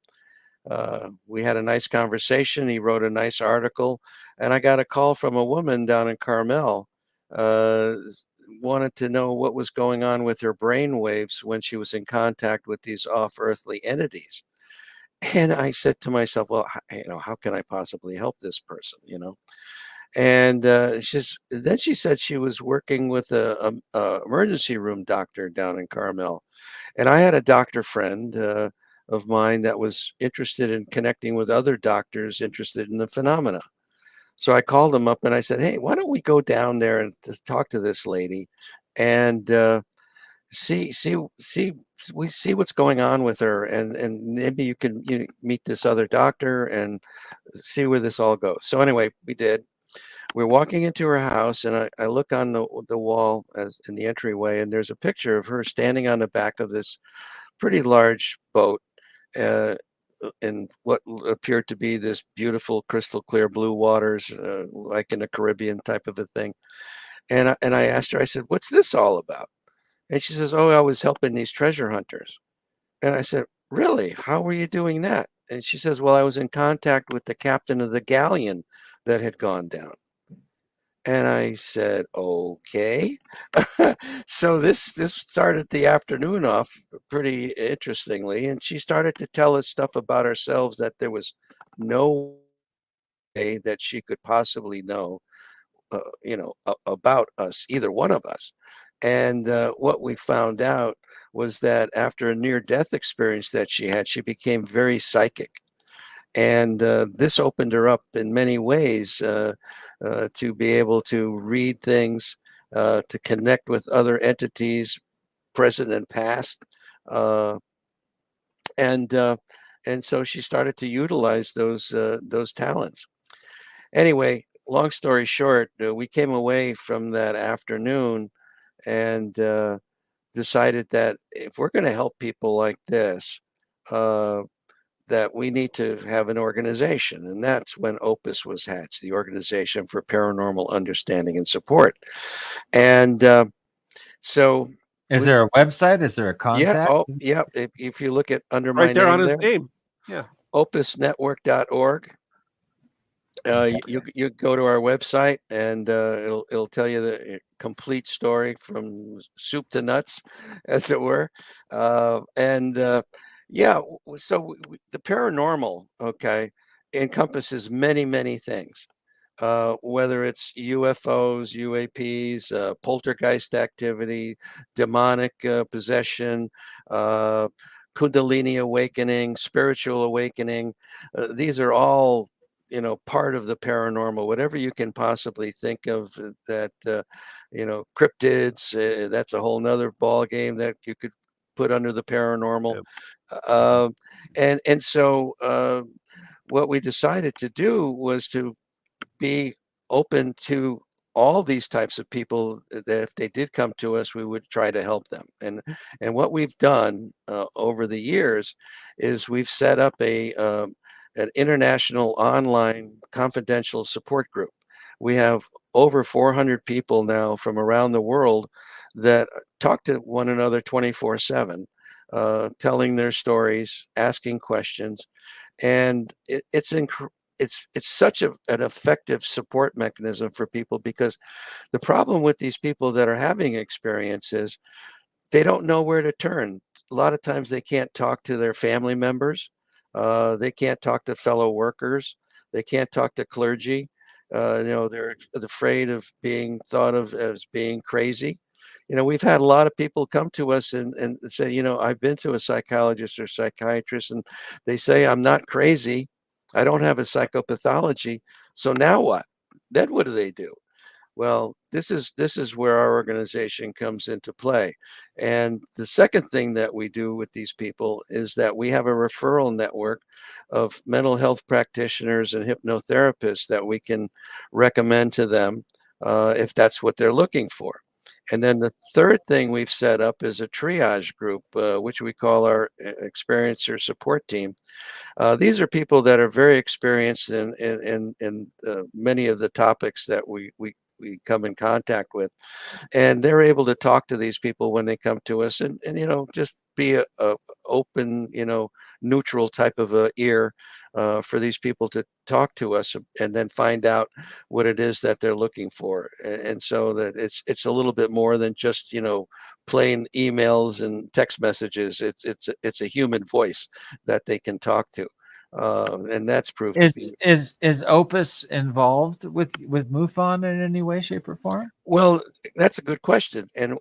we had a nice conversation. He wrote a nice article, and I got a call from a woman down in Carmel. Wanted to know what was going on with her brain waves when she was in contact with these off-earthly entities. And I said to myself, well, how can I possibly help this person? And then she said she was working with a emergency room doctor down in Carmel, and I had a doctor friend of mine that was interested in connecting with other doctors interested in the phenomena. So I called him up and I said, hey, why don't we go down there and talk to this lady and see what's going on with her, and maybe you can meet this other doctor and see where this all goes. So anyway, we did. We're walking into her house, and I look on the wall as in the entryway, and there's a picture of her standing on the back of this pretty large boat uh, in what appeared to be this beautiful crystal clear blue waters, like in the Caribbean type of a thing. And I asked her, I said, what's this all about? And she says, oh, I was helping these treasure hunters. And I said, really? How were you doing that? And she says, well, I was in contact with the captain of the galleon that had gone down. And I said, okay. So this started the afternoon off pretty interestingly. And she started to tell us stuff about ourselves that there was no way that she could possibly know, about us, either one of us. And what we found out was that after a near-death experience that she had, she became very psychic. And this opened her up in many ways to be able to read things, to connect with other entities, present and past, and so she started to utilize those talents. Anyway, long story short, we came away from that afternoon and decided that if we're going to help people like this, that we need to have an organization, and that's when Opus was hatched, the Organization for Paranormal Understanding and Support. And so, Is there a website? Is there a contact? yeah. If you look at under my Right there name on his there, name. Yeah. opusnetwork.org. You go to our website, and it'll tell you the complete story from soup to nuts, as it were. Yeah, so the paranormal, okay, encompasses many things. Whether it's UFOs, UAPs, poltergeist activity, demonic possession, Kundalini awakening, spiritual awakening. These are all, part of the paranormal. Whatever you can possibly think of that, cryptids. That's a whole nother ball game that you could put under the paranormal. Yep. So what we decided to do was to be open to all these types of people, that if they did come to us, we would try to help them. And what we've done over the years is we've set up an international online confidential support group. We have over 400 people now from around the world that talk to one another 24/7, telling their stories, asking questions, and it's such an effective support mechanism for people, because the problem with these people that are having experiences, they don't know where to turn. A lot of times they can't talk to their family members. They can't talk to fellow workers. They can't talk to clergy. They're afraid of being thought of as being crazy. We've had a lot of people come to us and say, I've been to a psychologist or psychiatrist, and they say I'm not crazy. I don't have a psychopathology. So now what? Then what do they do? Well, this is where our organization comes into play. And the second thing that we do with these people is that we have a referral network of mental health practitioners and hypnotherapists that we can recommend to them if that's what they're looking for. And then the third thing we've set up is a triage group, which we call our experiencer support team. These are people that are very experienced in many of the topics that we come in contact with, and they're able to talk to these people when they come to us, and just be a open, neutral type of a ear for these people to talk to us, and then find out what it is that they're looking for. And so that it's a little bit more than just plain emails and text messages. It's a human voice that they can talk to, and that's proved to be. Is Opus involved with MUFON in any way, shape, or form? Well, that's a good question. And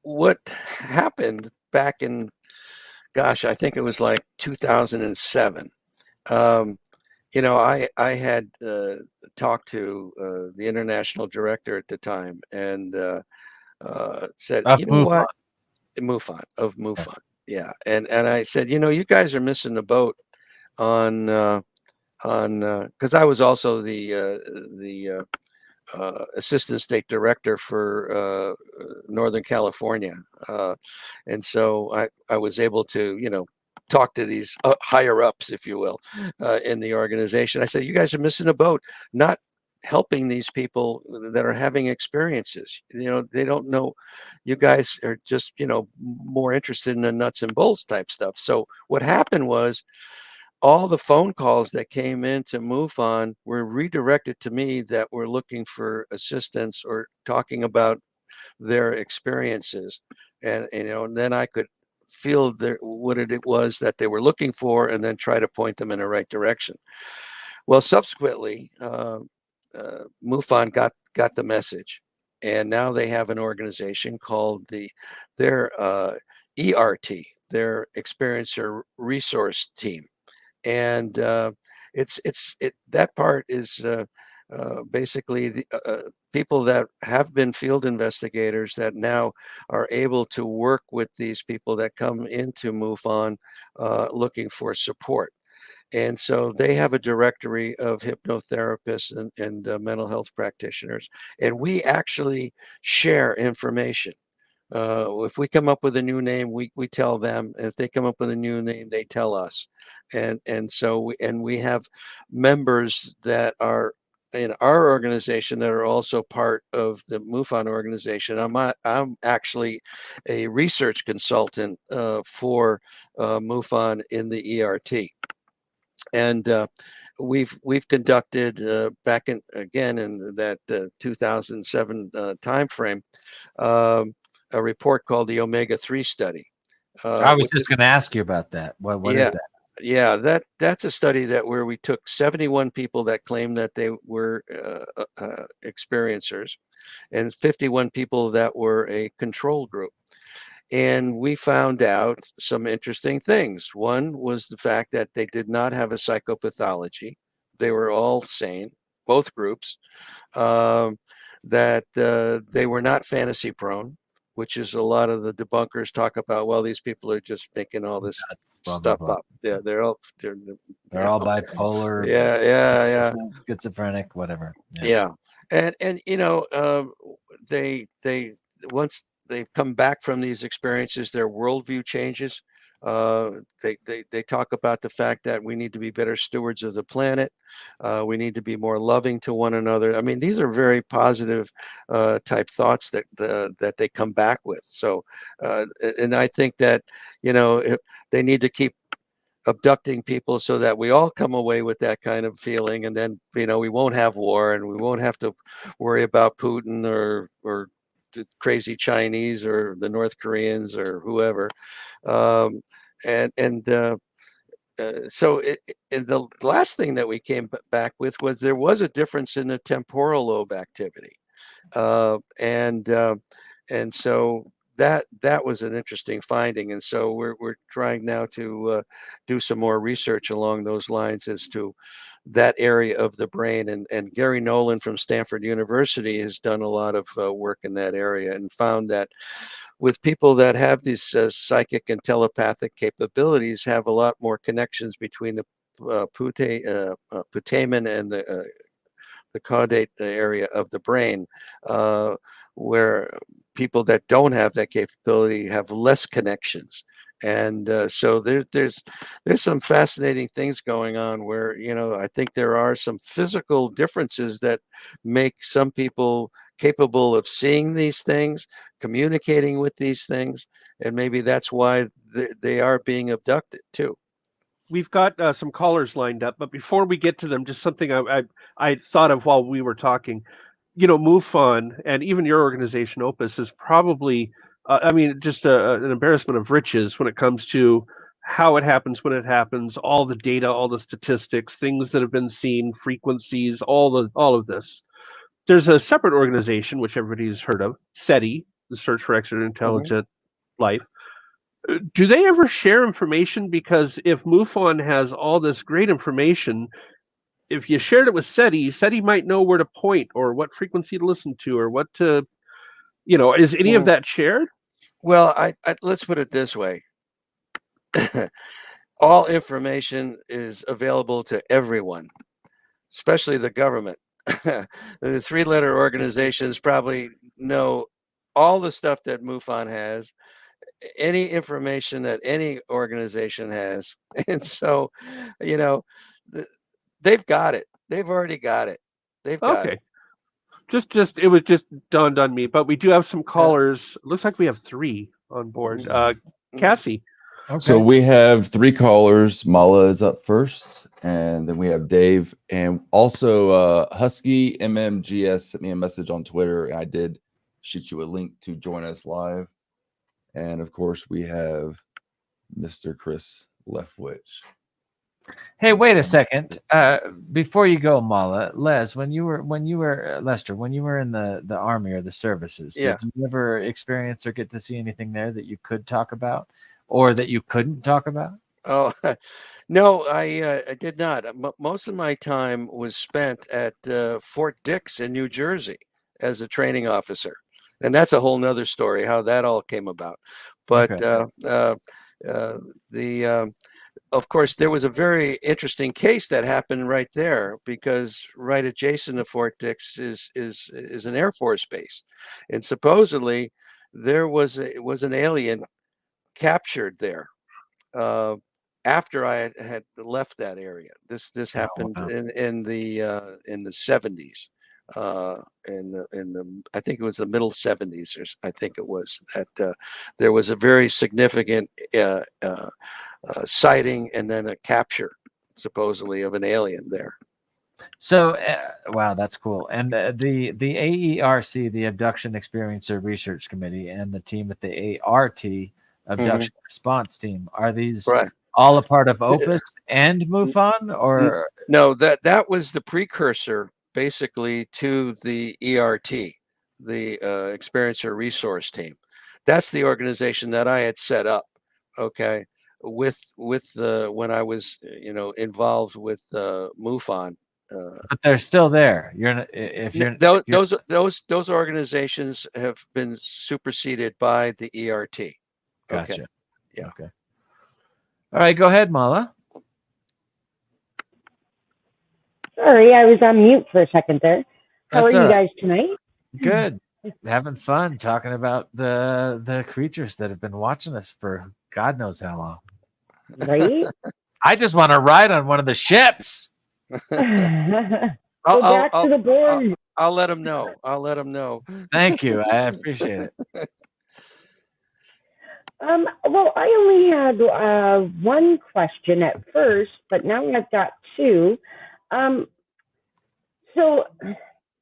what happened back in, gosh, I think it was like 2007. I had talked to the international director at the time, and said, Of you know MUFON. what, MUFON, yeah. And I said, you guys are missing the boat on because I was also the assistant state director for Northern California, and so I was able to talk to these higher ups, if you will, in the organization. I said, you guys are missing a boat, not helping these people that are having experiences. They don't know. You guys are just more interested in the nuts and bolts type stuff. So what happened was, all the phone calls that came into MUFON were redirected to me that were looking for assistance or talking about their experiences. And then I could feel what it was that they were looking for, and then try to point them in the right direction. Well, subsequently, MUFON got the message, and now they have an organization called their E.R.T, their Experiencer Resource Team. And that part is basically the people that have been field investigators that now are able to work with these people that come into MUFON looking for support. And so they have a directory of hypnotherapists and mental health practitioners, and we actually share information. If we come up with a new name, we tell them. If they come up with a new name, they tell us. And so we have members that are in our organization that are also part of the MUFON organization. I'm actually a research consultant for MUFON in the E.R.T. And we've conducted back in that 2007 timeframe a report called the Omega-3 study. I was just going to ask you about that. What is that? Yeah, that's a study where we took 71 people that claimed that they were experiencers, and 51 people that were a control group. And we found out some interesting things. One was the fact that they did not have a psychopathology. They were all sane, both groups. That they were not fantasy prone, which is a lot of the debunkers talk about. Well, these people are just making all this stuff up. Yeah, they're all bipolar. Yeah. Schizophrenic, whatever. Yeah. And they once they've come back from these experiences, their worldview changes. They talk about the fact that we need to be better stewards of the planet. We need to be more loving to one another. I mean, these are very positive type thoughts that they come back with. So, and I think that they need to keep abducting people so that we all come away with that kind of feeling, and then we won't have war, and we won't have to worry about Putin or the crazy Chinese or the North Koreans or whoever. So and the last thing that we came back with was there was a difference in the temporal lobe activity, and so that was an interesting finding. And so we're trying now to do some more research along those lines as to that area of the brain. And Gary Nolan from Stanford University has done a lot of work in that area and found that with people that have these psychic and telepathic capabilities, have a lot more connections between the putamen and the caudate area of the brain, where people that don't have that capability have less connections. And so there's some fascinating things going on where, I think there are some physical differences that make some people capable of seeing these things, communicating with these things, and maybe that's why they are being abducted too. We've got some callers lined up, but before we get to them, just something I thought of while we were talking. MUFON and even your organization, Opus, is probably, just an embarrassment of riches when it comes to how it happens, when it happens, all the data, all the statistics, things that have been seen, frequencies, all of this. There's a separate organization which everybody's heard of, SETI, the Search for Extra Intelligent Life. Do they ever share information? Because if MUFON has all this great information, if you shared it with SETI might know where to point or what frequency to listen to or what to, is any of that shared? Well, I let's put it this way. All information is available to everyone, especially the government. The three-letter organizations probably know all the stuff that MUFON has, any information that any organization has. And so, they've got it. They've already got it. They've got it. Just it was just dawned on me, but we do have some callers. Looks like we have 3 on board. Cassie. Okay. So we have 3 callers. Mala is up first, and then we have Dave, and also Husky MMGS sent me a message on Twitter, and I did shoot you a link to join us live. And of course, we have Mr. Chris Leftwich. Hey, wait a second. Before you go, Mala, Lester, when you were in the Army or the services, did you ever experience or get to see anything there that you could talk about, or that you couldn't talk about? Oh, no, I did not. Most of my time was spent at Fort Dix in New Jersey as a training officer. And that's a whole nother story, how that all came about. But of course, there was a very interesting case that happened right there, because right adjacent to Fort Dix is an Air Force base. And supposedly there was an alien captured there after I had left that area. This Oh, happened wow. in the 70s. In the I think it was the middle 70s, or I think it was that there was a very significant sighting and then a capture, supposedly, of an alien there. So, wow, that's cool. And the A.E.R.C, the Abduction Experiencer Research Committee, and the team at the A.R.T, Abduction Response Team, are these Right. all a part of Opus and MUFON, or No, that was the precursor, basically, to the E.R.T, the Experiencer Resource Team. That's the organization that I had set up. Okay, with when I was involved with MUFON. but they're still there? You're not, if you're if you're Those organizations have been superseded by the E.R.T. Okay. gotcha. Yeah. Okay. All right, go ahead, Mala. Sorry, I was on mute for a second there. How That's are all you right. guys tonight? Good. Having fun talking about the creatures that have been watching us for God knows how long. Right? I just want to ride on one of the ships. Go back to the board. I'll let them know. I'll let them know. Thank you. I appreciate it. Well, I only had one question at first, but now I've got two. So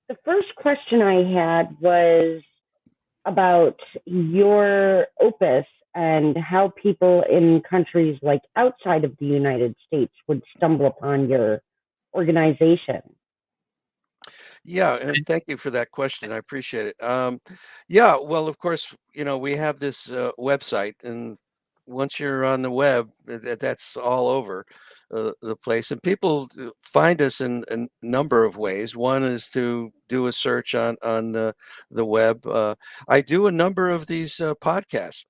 the first question I had was about your Opus and how people in countries like outside of the United States would stumble upon your organization. Yeah, and thank you for that question. I appreciate it. Yeah, well, of course, we have this website, and once you're on the web, that's all over the place. And people find us in a number of ways. One is to do a search on the web. I do a number of these podcasts.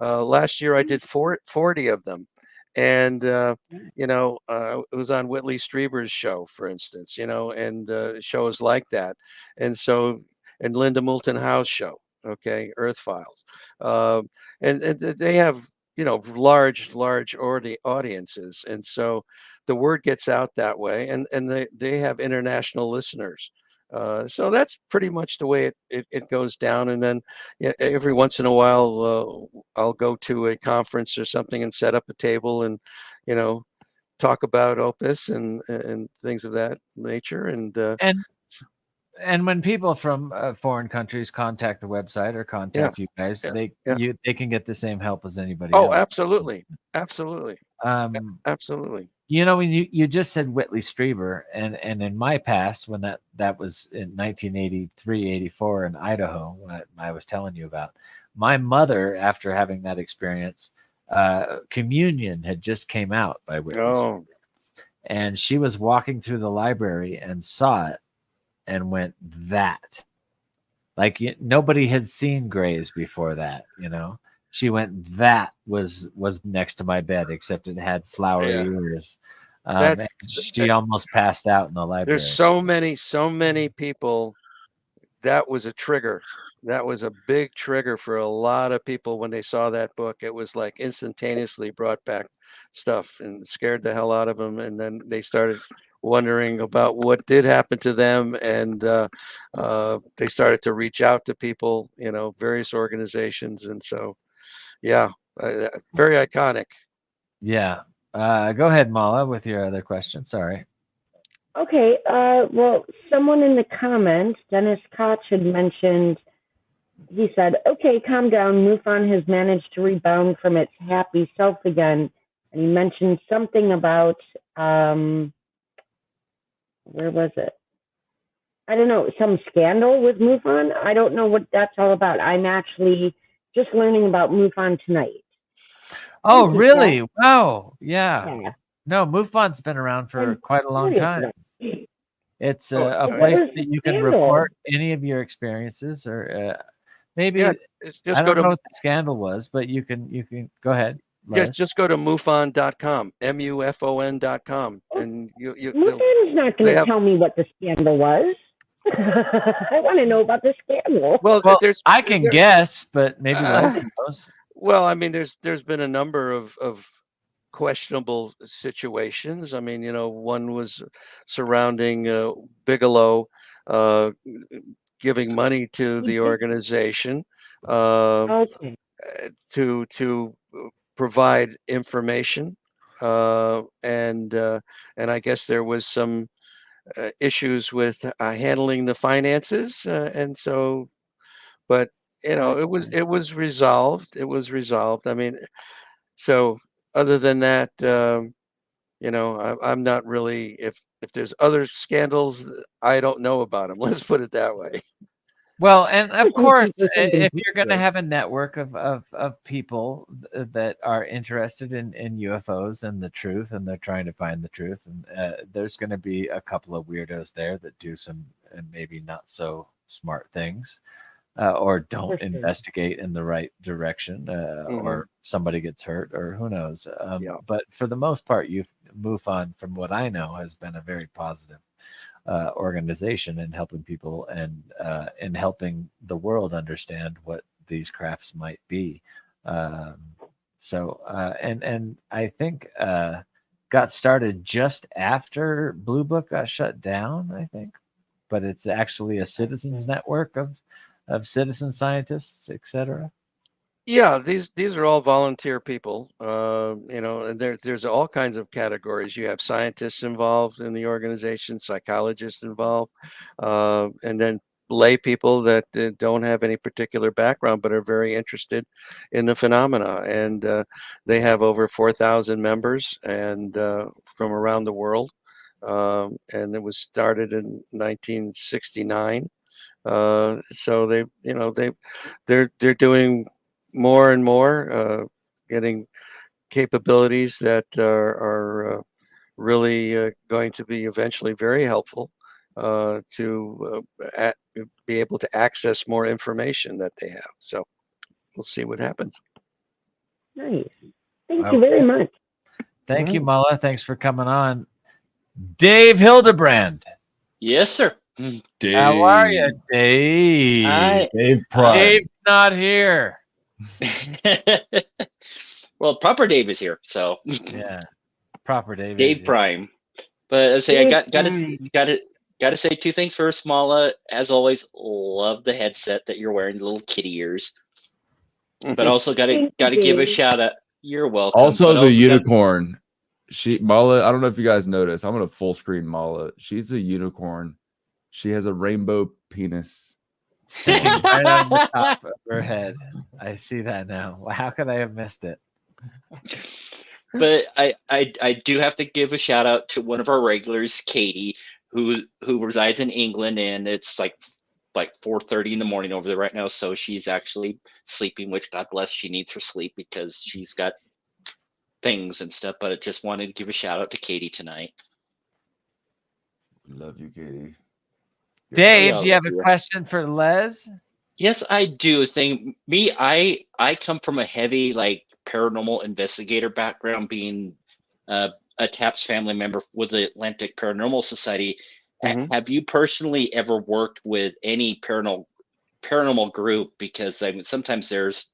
Last year, I did 40 of them. And it was on Whitley Strieber's show, for instance, and shows like that, and Linda Moulton Howe's show, okay, Earth Files, and they have large audiences, and so the word gets out that way, and they have international listeners. So that's pretty much the way it goes down. And then every once in a while, I'll go to a conference or something and set up a table and, talk about Opus and things of that nature. And when people from foreign countries contact the website or contact you guys, they can get the same help as anybody else. Oh, absolutely. Absolutely. Absolutely. When you just said Whitley Strieber, and in my past, when that was in 1983, 84 in Idaho, when I was telling you about, my mother, after having that experience, Communion had just came out by Whitley Strieber, and she was walking through the library and saw it and went, that. Like, nobody had seen Grays before that, She went, that was next to my bed, except it had flowery ears. She almost passed out in the library. There's so many people. That was a trigger. That was a big trigger for a lot of people when they saw that book. It was like instantaneously brought back stuff and scared the hell out of them. And then they started wondering about what did happen to them. And they started to reach out to people, various organizations. And so, yeah, very iconic. Yeah. Go ahead, Mala, with your other question. Sorry. Okay. Well, someone in the comments, Dennis Koch, had mentioned, he said, okay, calm down. MUFON has managed to rebound from its happy self again. And he mentioned something about, where was it? I don't know, some scandal with MUFON. I don't know what that's all about. I'm actually just learning about MUFON tonight. Oh, really? Wow. Yeah. No, MUFON's been around for quite a long time. It's a place that you can report any of your experiences, or maybe I don't know what the scandal was, but you can go ahead. Yeah, just go to MUFON.com, MUFON.com, and MUFON's not going to tell me what the scandal was. I want to know about the scandal. Well, Well, there's I can there, guess, but maybe uh, Leslie knows. well, I mean, there's been a number of questionable situations. I mean, one was surrounding Bigelow uh, giving money to He the did. organization uh, Okay. to provide information, and I guess there was some issues with handling the finances, and so, but Okay. it was resolved. It was resolved. I mean, so other than that, I'm not really, if there's other scandals, I don't know about them. Let's put it that way. Well, and of Just looking course, for something if you're going to good. have a network of people that are interested in UFOs and the truth, and they're trying to find the truth, and there's going to be a couple of weirdos there that do some maybe not so smart things, or For don't sure. investigate in the right direction, Hmm. or somebody gets hurt, or who knows. Yeah. But for the most part, MUFON, from what I know, has been a very positive organization in helping people and in helping the world understand what these crafts might be. Um, and I think got started just after Blue Book got shut down, I think, but it's actually a citizens network of citizen scientists, etc. Yeah, these are all volunteer people, and there's all kinds of categories. You have scientists involved in the organization, psychologists involved, and then lay people that don't have any particular background but are very interested in the phenomena. And they have over 4,000 members, and from around the world. And it was started in 1969. So they're doing more and more, getting capabilities that are really going to be eventually very helpful to be able to access more information that they have. So we'll see what happens. Nice. Thank you very Okay. much. Thank you, Mhm. Mala. Thanks for coming on. Dave Hildebrand. Yes, sir. How are you, Dave? I Dave Prime. Dave's not here. well, proper Dave is here, so Yeah, proper Dave. Dave Prime. But I say I Dave got to say two things first, Mala. As always, love the headset that you're wearing, the little kitty ears. But also got Thank to you, give a Dave. shout out. You're welcome. Also, But the also unicorn. Mala, I don't know if you guys noticed. I'm gonna full screen Mala. She's a unicorn. She has a rainbow penis. sticking right on the top of her head. I see that now. Well, how could I have missed it? but I do have to give a shout out to one of our regulars, Katie, who resides in England, and it's like 4:30 in the morning over there right now. So she's actually sleeping, which God bless, she needs her sleep because she's got things and stuff. But I just wanted to give a shout out to Katie tonight. Love you, Katie. Dave, Yeah, do you have a yeah. question for Les? Yes, I do. Saying me, I come from a heavy paranormal investigator background, being a TAPS family member with the Atlantic Paranormal Society. Mhm. Have you personally ever worked with any paranormal group? Because I mean, sometimes there's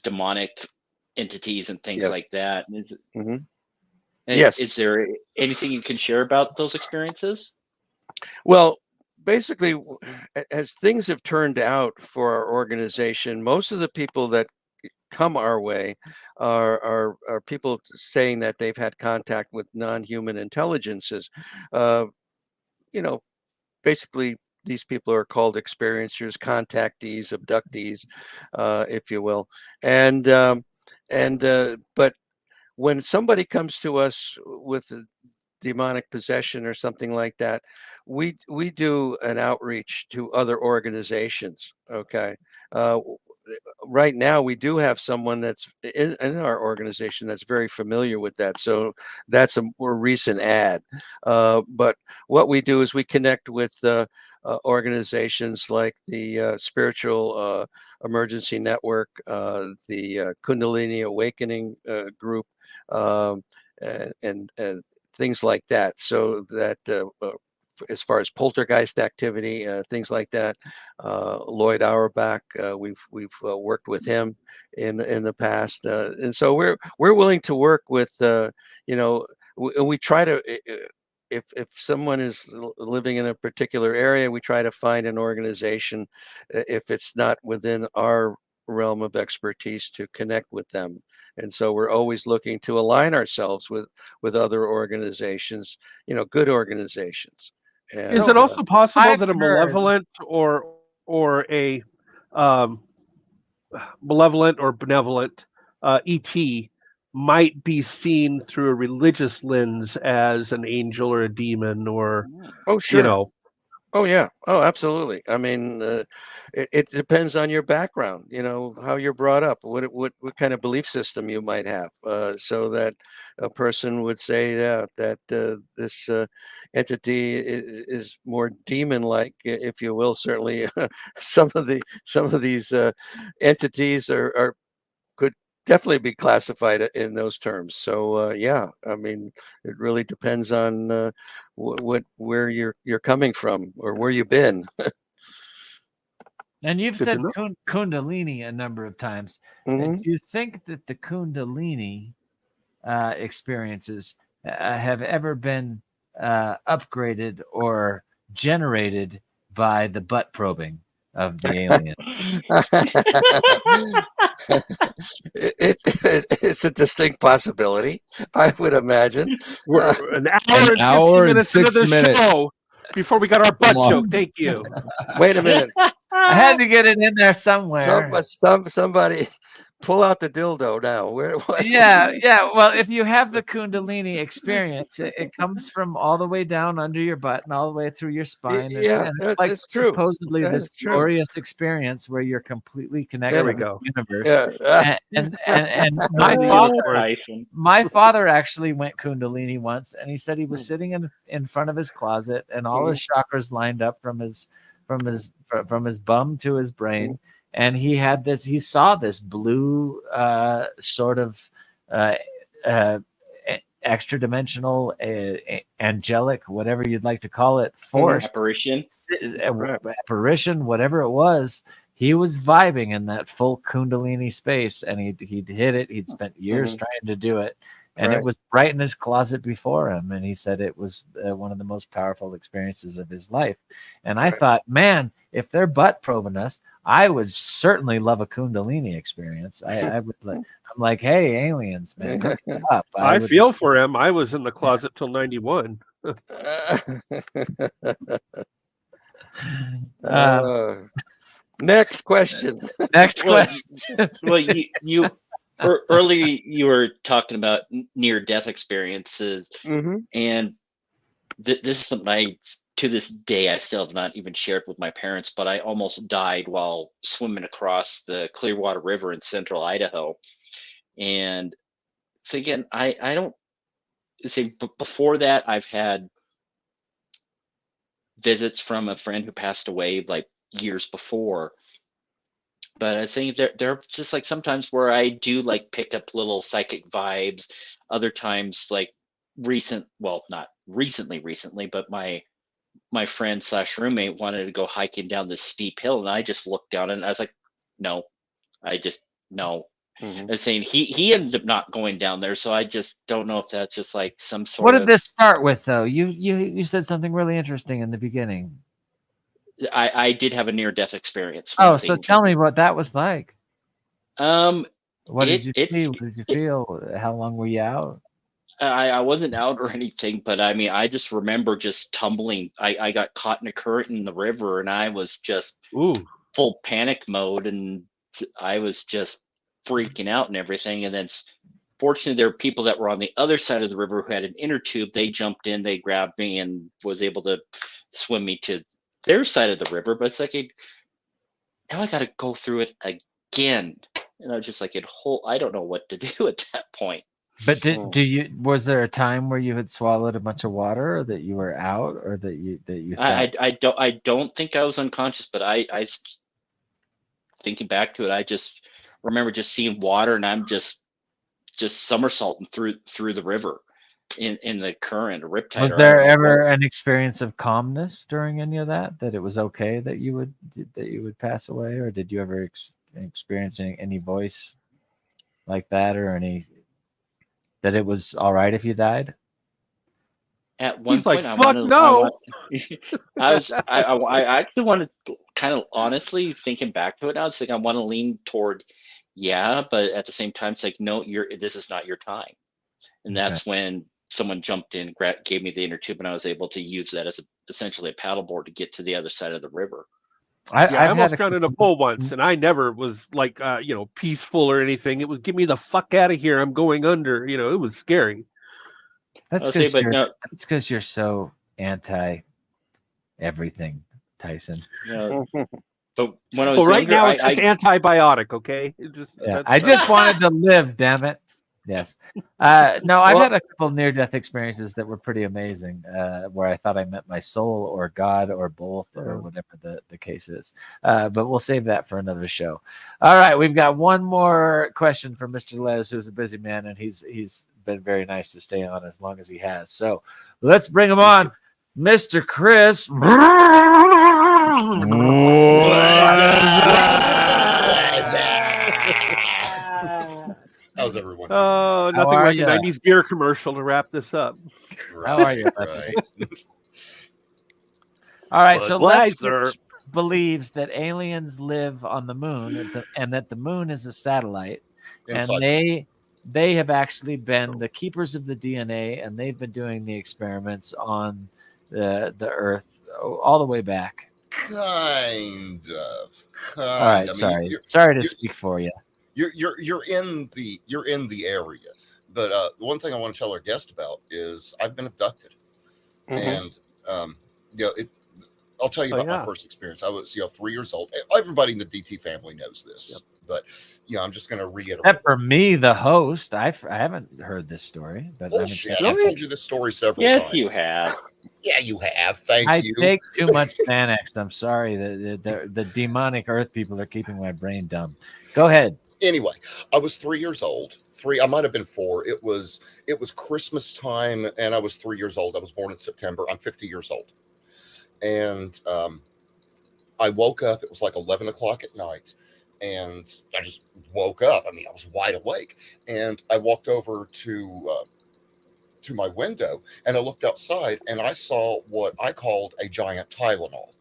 demonic entities and things Yes. like that. Mhm. Yes. Is there anything you can share about those experiences? Well, basically, as things have turned out for our organization, most of the people that come our way are people saying that they've had contact with non-human intelligences. Uh, you know, Basically, these people are called experiencers, contactees, abductees, if you will. And but when somebody comes to us with demonic possession or something like that, we do an outreach to other organizations. Okay, right now we do have someone that's in our organization that's very familiar with that, so that's a more recent ad. But what we do is we connect with organizations like the Spiritual Emergency Network, the Kundalini Awakening group, um, and things like that, so that as far as poltergeist activity, things like that. Lloyd Auerbach, we've worked with him in the past, and so we're willing to work with, and we try to. If someone is living in a particular area, we try to find an organization, if it's not within our realm of expertise, to connect with them. And so we're always looking to align ourselves with other organizations, good organizations. And, Is it also possible I've that a heard- malevolent or a malevolent or benevolent ET might be seen through a religious lens as an angel or a demon, or oh, sure. you know, Oh, yeah. Oh, absolutely. I mean, it depends on your background, how you're brought up, what kind of belief system you might have, so that a person would say, yeah, that this entity is more demon-like, if you will. Certainly, some of these entities are could definitely be classified in those terms. So yeah, I mean, it really depends on where you're coming from or where you've been. And you've Good to said know. Kundalini a number of times. Mhm. Do you think that the Kundalini experiences have ever been upgraded or generated by the butt probing of the alien? It's a distinct possibility, I would imagine. We're an hour An and 50 hour and minutes into 6 the minutes. show before we got our butt Come on. joke. Thank you. Wait a minute. I had to get it in there somewhere. Somebody pull out the dildo now. What? Yeah. Well, if you have the Kundalini experience, it comes from all the way down under your butt and all the way through your spine. Yeah, and it's like it's true. supposedly That this is true. glorious experience where you're completely connected There we with go. the universe. Yeah. And my Only father, Tyson. my father actually went Kundalini once, and he said he was sitting in front of his closet, and all his chakras lined up from his bum to his brain, and he saw this blue sort of extra dimensional, angelic, whatever you'd like to call it, force, Apparition. apparition, whatever it was. He was vibing in that full Kundalini space, and he'd hit it. He'd spent years trying to do it, and it was right in his closet before him. And he said it was one of the most powerful experiences of his life. And I thought, man, if they're butt probing us, I would certainly love a Kundalini experience. I would. I'm like, hey, aliens, man, hook me up. I feel for him. I was in the closet till 91. Next question. Next Well, question. Well, you earlier you were talking about near-death experiences, and this is something I, to this day, I still have not even shared with my parents, but I almost died while swimming across the Clearwater River in central Idaho. And so again, I don't say, before that, I've had visits from a friend who passed away like years before. But I was saying there are just like sometimes where I do like pick up little psychic vibes. Other times, like not recently, but my friend / roommate wanted to go hiking down this steep hill, and I just looked down and I was like, no, no. I was saying he ended up not going down there, so I just don't know if that's just like some sort What of. did this start with, though? You said something really interesting in the beginning. I did have a near-death experience. Oh, so tell me what that was like. What did you see? What did you feel? How long were you out? I wasn't out or anything, but I mean, I just remember just tumbling. I got caught in a current in the river, and I was just full panic mode, and I was just freaking out and everything. And then, fortunately, there were people that were on the other side of the river who had an inner tube. They jumped in, they grabbed me, and was able to swim me to their side of the river. But it's like, now I got to go through it again. And I was just like, I don't know what to do at that point. But was there a time where you had swallowed a bunch of water, or that you were out, or that you I don't think I was unconscious, but I thinking back to it, I just remember just seeing water, and I'm just somersaulting through the river. in the current riptide. Was there ever an experience of calmness during any of that? That it was okay that you would pass away, or did you ever experience any voice like that, or any that it was all right if you died? At one He's like, point, I fuck wanted. no. I actually wanted, kind of honestly thinking back to it now, it's like I want to lean toward, yeah, but at the same time, it's like, no, this is not your time. And that's when someone jumped in, gave me the inner tube, and I was able to use that as essentially a paddleboard to get to the other side of the river. I almost drowned in a pool once, and I never was like, peaceful or anything. It was, get me the fuck out of here. I'm going under. It was scary. That's because you're so anti everything, Tyson. But when I was right younger, now it's just antibiotic, okay? I just wanted to live, damn it. Yes. No, I've had a couple near-death experiences that were pretty amazing, where I thought I met my soul or God or both or whatever the case is. But we'll save that for another show. All right, we've got one more question from Mr. Les, who's a busy man, and he's been very nice to stay on as long as he has. So let's bring him on, Mr. Chris. How's everyone? Oh, nothing like a 90s beer commercial to wrap this up. Right, How are you? Right. All right, so Lester believes that aliens live on the moon and that the moon is a satellite. And they have actually been the keepers of the DNA, and they've been doing the experiments on the Earth all the way back. Kind of. All right, sorry to speak for you. You're in the area, but the one thing I want to tell our guest about is I've been abducted, and I'll tell you about my first experience. I was 3 years old. Everybody in the DT family knows this, but I'm just going to reiterate. Except for me, the host, I haven't heard this story, but bullshit. I've told you this story several times. Yes, you have. Yeah, you have. Thank you. I take too much Xanax. I'm sorry. The demonic Earth people are keeping my brain dumb. Go ahead. Anyway, I was 3 years old. I might have been 4. It was Christmas time, and I was 3 years old. I was born in September. I'm 50 years old. And I woke up. It was like 11 o'clock at night. And I just woke up. I mean, I was wide awake. And I walked over to my window, and I looked outside, and I saw what I called a giant Tylenol,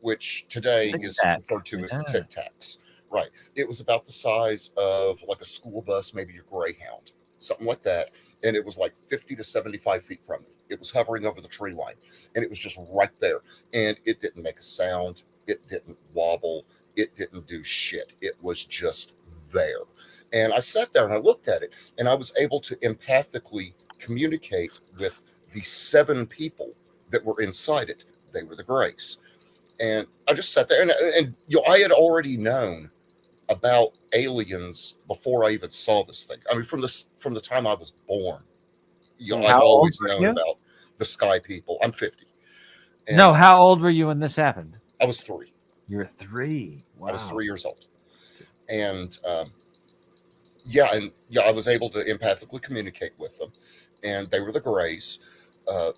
which today is referred to as the Tic Tacs. Right. It was about the size of like a school bus, maybe your Greyhound, something like that. And it was like 50 to 75 feet from me. It was hovering over the tree line, and it was just right there. And it didn't make a sound. It didn't wobble. It didn't do shit. It was just there. And I sat there and I looked at it, and I was able to empathically communicate with the 7 people that were inside it. They were the Greys. And I just sat there, and I had already known about aliens before I even saw this thing. I mean, from the time I was born, I've always known about the sky people. I'm 50. No, how old were you when this happened? I was 3. You were 3. Wow. I was 3 years old, and I was able to empathically communicate with them, and they were the Greys.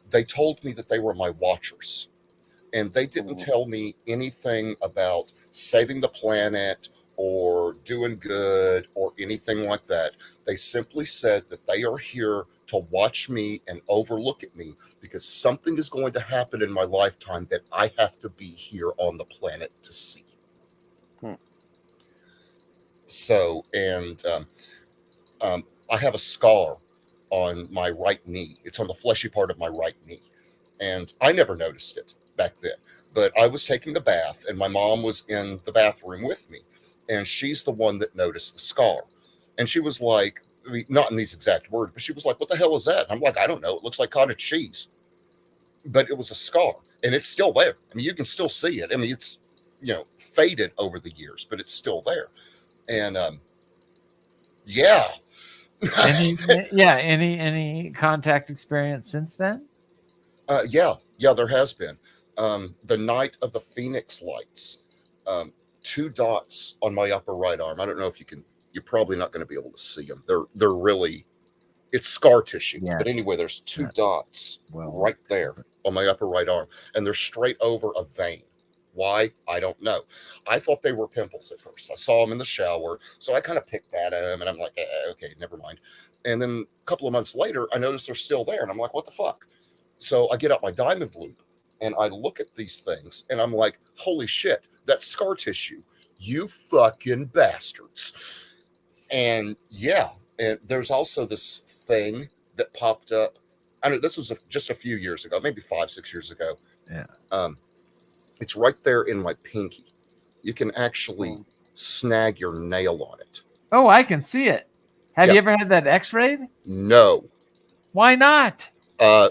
They told me that they were my watchers, and they didn't tell me anything about saving the planet or doing good or anything like that. They simply said that they are here to watch me and overlook at me because something is going to happen in my lifetime that I have to be here on the planet to see. So, and I have a scar on my right knee. It's on the fleshy part of my right knee. And I never noticed it back then. But I was taking a bath, and my mom was in the bathroom with me. And she's the one that noticed the scar. And she was like, I mean, not in these exact words, but she was like, what the hell is that? And I'm like, I don't know. It looks like cottage cheese. But it was a scar, and it's still there. I mean, you can still see it. I mean, it's, faded over the years, but it's still there. And, any contact experience since then? Yeah, there has been. The night of the Phoenix lights, 2 dots on my upper right arm. I don't know if you're probably not going to be able to see them. They're really It's scar tissue. Yes. But anyway, there's two dots Well, right there on my upper right arm, and they're straight over a vein. Why? I don't know. I thought they were pimples at first. I saw them in the shower, so I kind of picked at them, and I'm like, okay, never mind. And then a couple of months later, I noticed they're still there, and I'm like, what the fuck? So I get out my diamond loop, and I look at these things, and I'm like, holy shit, that's scar tissue. You fucking bastards. And yeah, and there's also this thing that popped up. I know this was just a few years ago, maybe 5-6 years ago. Yeah. It's right there in my pinky. You can actually snag your nail on it. Oh, I can see it. Have you ever had that X-rayed? No. Why not?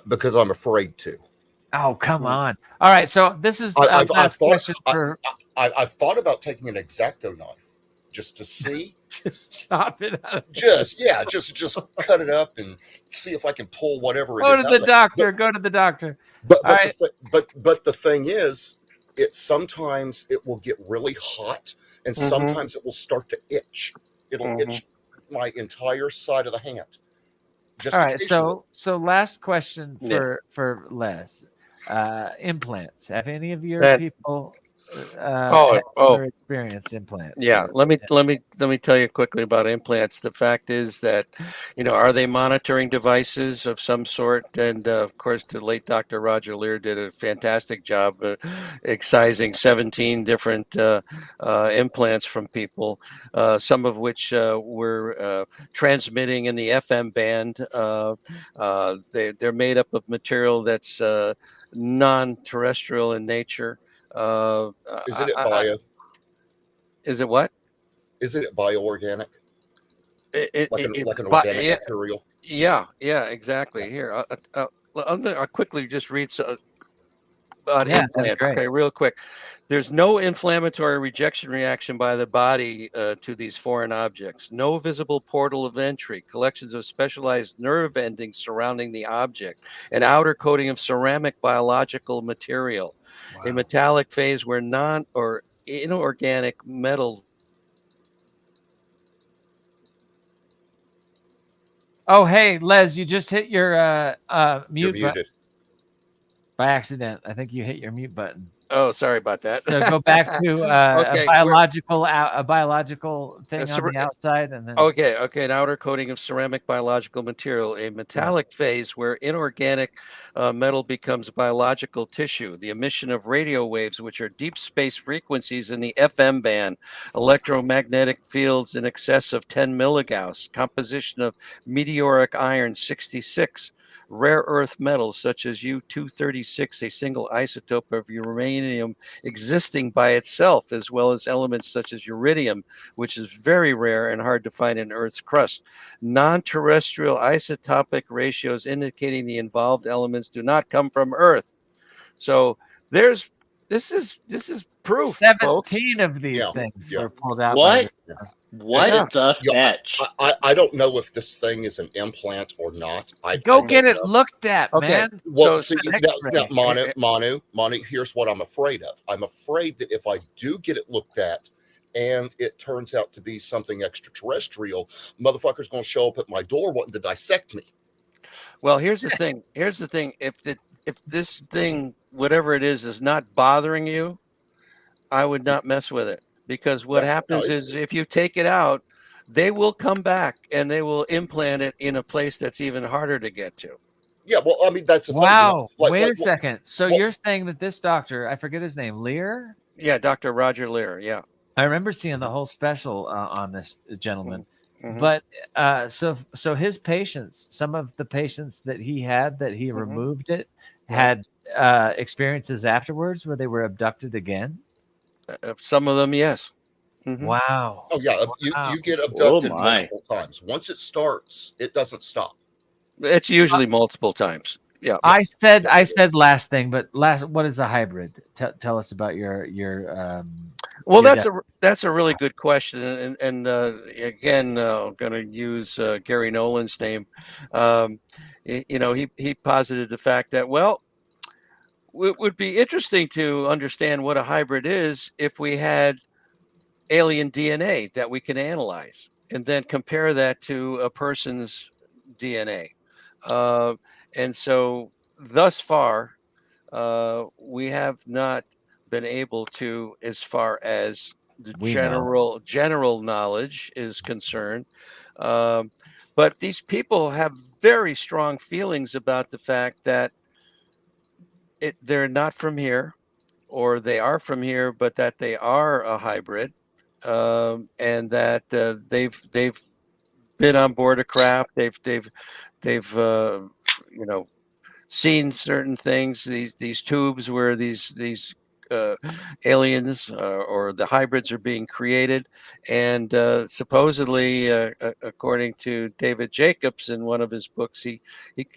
Because I'm afraid to. Oh, come on. All right, so this is I've question for... I've thought about taking an X-Acto knife just to see. Just chop it out. Just cut it up and see if I can pull whatever it is. Go to the doctor. Go to the doctor. But the thing is, sometimes it will get really hot, and sometimes it will start to itch. It'll itch my entire side of the hand. All right, so last question for Les. Implants. Have any of your people experienced implants? Yeah, let me tell you quickly about implants. The fact is that, are they monitoring devices of some sort? And of course, the late Dr. Roger Lear did a fantastic job excising 17 different implants from people, some of which were transmitting in the FM band. They're made up of material that's non-terrestrial in nature. Isn't it bio? Is it what? Isn't it bioorganic? Like an organic material? Yeah, exactly. Here, I'll quickly just read about implant. Okay, real quick. There's no inflammatory rejection reaction by the body to these foreign objects. No visible portal of entry. Collections of specialized nerve endings surrounding the object. An outer coating of ceramic biological material. Wow. A metallic phase where non or inorganic metal. Oh, hey, Les, you just hit your mute button by accident. I think you hit your mute button. Oh, sorry about that. So go back to a biological thing on the outside, and then an outer coating of ceramic biological material, a metallic phase where inorganic metal becomes biological tissue, the emission of radio waves, which are deep space frequencies in the FM band, electromagnetic fields in excess of 10 milligauss, composition of meteoric iron 66. Rare earth metals such as U-236, a single isotope of uranium existing by itself, as well as elements such as uridium, which is very rare and hard to find in Earth's crust. Non-terrestrial isotopic ratios indicating the involved elements do not come from Earth. So this is proof. 17 folks. of these things were pulled out. What? What the fetch? I don't know if this thing is an implant or not. Go get it looked at, man. Well, now, Manu, here's what I'm afraid of. I'm afraid that if I do get it looked at and it turns out to be something extraterrestrial, motherfucker's going to show up at my door wanting to dissect me. Well, here's the thing. If this thing, whatever it is not bothering you, I would not mess with it. Because what happens is if you take it out, they will come back and they will implant it in a place that's even harder to get to. Yeah, well, I mean, that's the thing. Wait a second. So you're saying that this doctor, I forget his name, Lear? Yeah, Dr. Roger Lear, yeah. I remember seeing the whole special on this gentleman. But so his patients, some of the patients that he had that he removed it, had experiences afterwards where they were abducted again? Some of them, yes. Wow. Oh yeah, you get abducted multiple times. Once it starts, it doesn't stop. It's usually multiple times. Yeah. I said last thing, but what is a hybrid? Tell us about your well, that's a really good question, and again, I'm going to use Gary Nolan's name. He posited the fact that it would be interesting to understand what a hybrid is if we had alien DNA that we can analyze and then compare that to a person's DNA. And so thus far, we have not been able to, as far as the We know. general knowledge is concerned. But these people have very strong feelings about the fact that they're not from here, or they are from here, but that they are a hybrid, and that they've been on board a craft. They've you know, seen certain things. These tubes where these uh, aliens or the hybrids are being created, and supposedly, according to David Jacobs in one of his books, he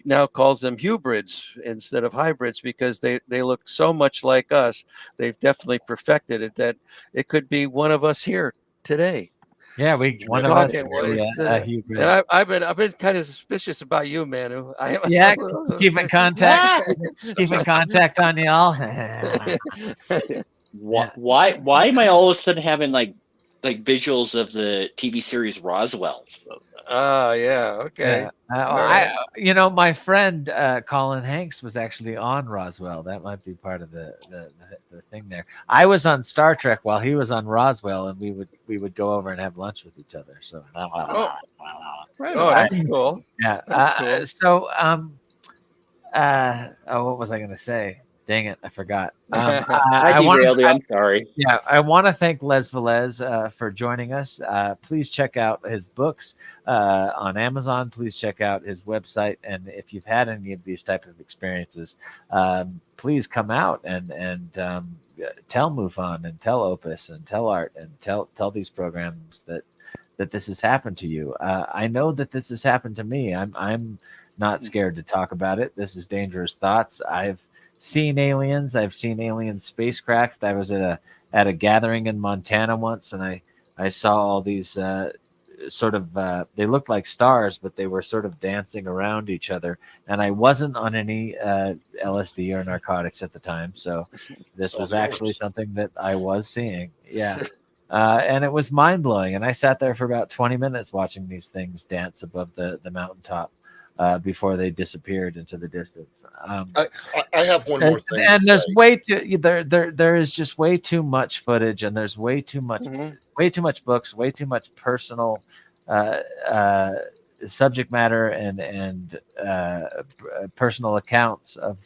now calls them hybrids instead of hybrids because they look so much like us. They've definitely perfected it that it could be one of us here today. Yeah, one of us Talking, could be it's, a and hybrid. I've been kind of suspicious about you, Manu. Yeah, keep in contact. Keep in contact on y'all. Yeah. Why am I all of a sudden having like visuals of the TV series Roswell? Oh yeah, okay. Yeah. All right. My friend Colin Hanks was actually on Roswell. That might be part of the thing there. I was on Star Trek while he was on Roswell, and we would go over and have lunch with each other. So, Oh, Right oh, on. that's cool. yeah. That's cool. What was I going to say? Dang it, I forgot. I derailed you. I'm sorry. Yeah, I want to thank Les Velez for joining us. Please check out his books on Amazon. Please check out his website. And if you've had any of these type of experiences, please come out and tell MUFON and tell Opus and tell A.R.T and tell these programs that this has happened to you. I know that this has happened to me. I'm not scared to talk about it. This is Dangerous Thoughts. I've seen aliens. I've seen alien spacecraft. I was at a gathering in Montana once, and I saw all these sort of they looked like stars, but they were sort of dancing around each other. And I wasn't on any LSD or narcotics at the time, so this was actually something that I was seeing. Yeah. And it was mind blowing. And I sat there for about 20 minutes watching these things dance above the mountaintop. Before they disappeared into the distance. I have one more thing. And there's way too there is just way too much footage, and there's way too much books, way too much personal subject matter and personal accounts of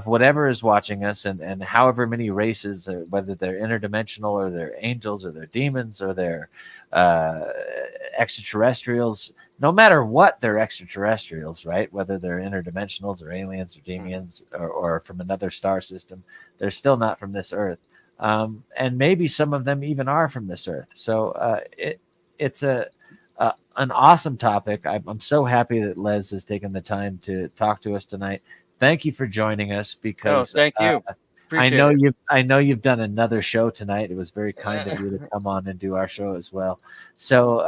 whatever is watching us, and however many races, whether they're interdimensional or they're angels or they're demons or they're extraterrestrials. No matter what, they're extraterrestrials, right? Whether they're interdimensionals or aliens or demons or from another star system, they're still not from this earth. And maybe some of them even are from this earth. So it's an awesome topic. I'm so happy that Les has taken the time to talk to us tonight. Thank you for joining us, because thank you. I know you've done another show tonight. It was very kind of you to come on and do our show as well. So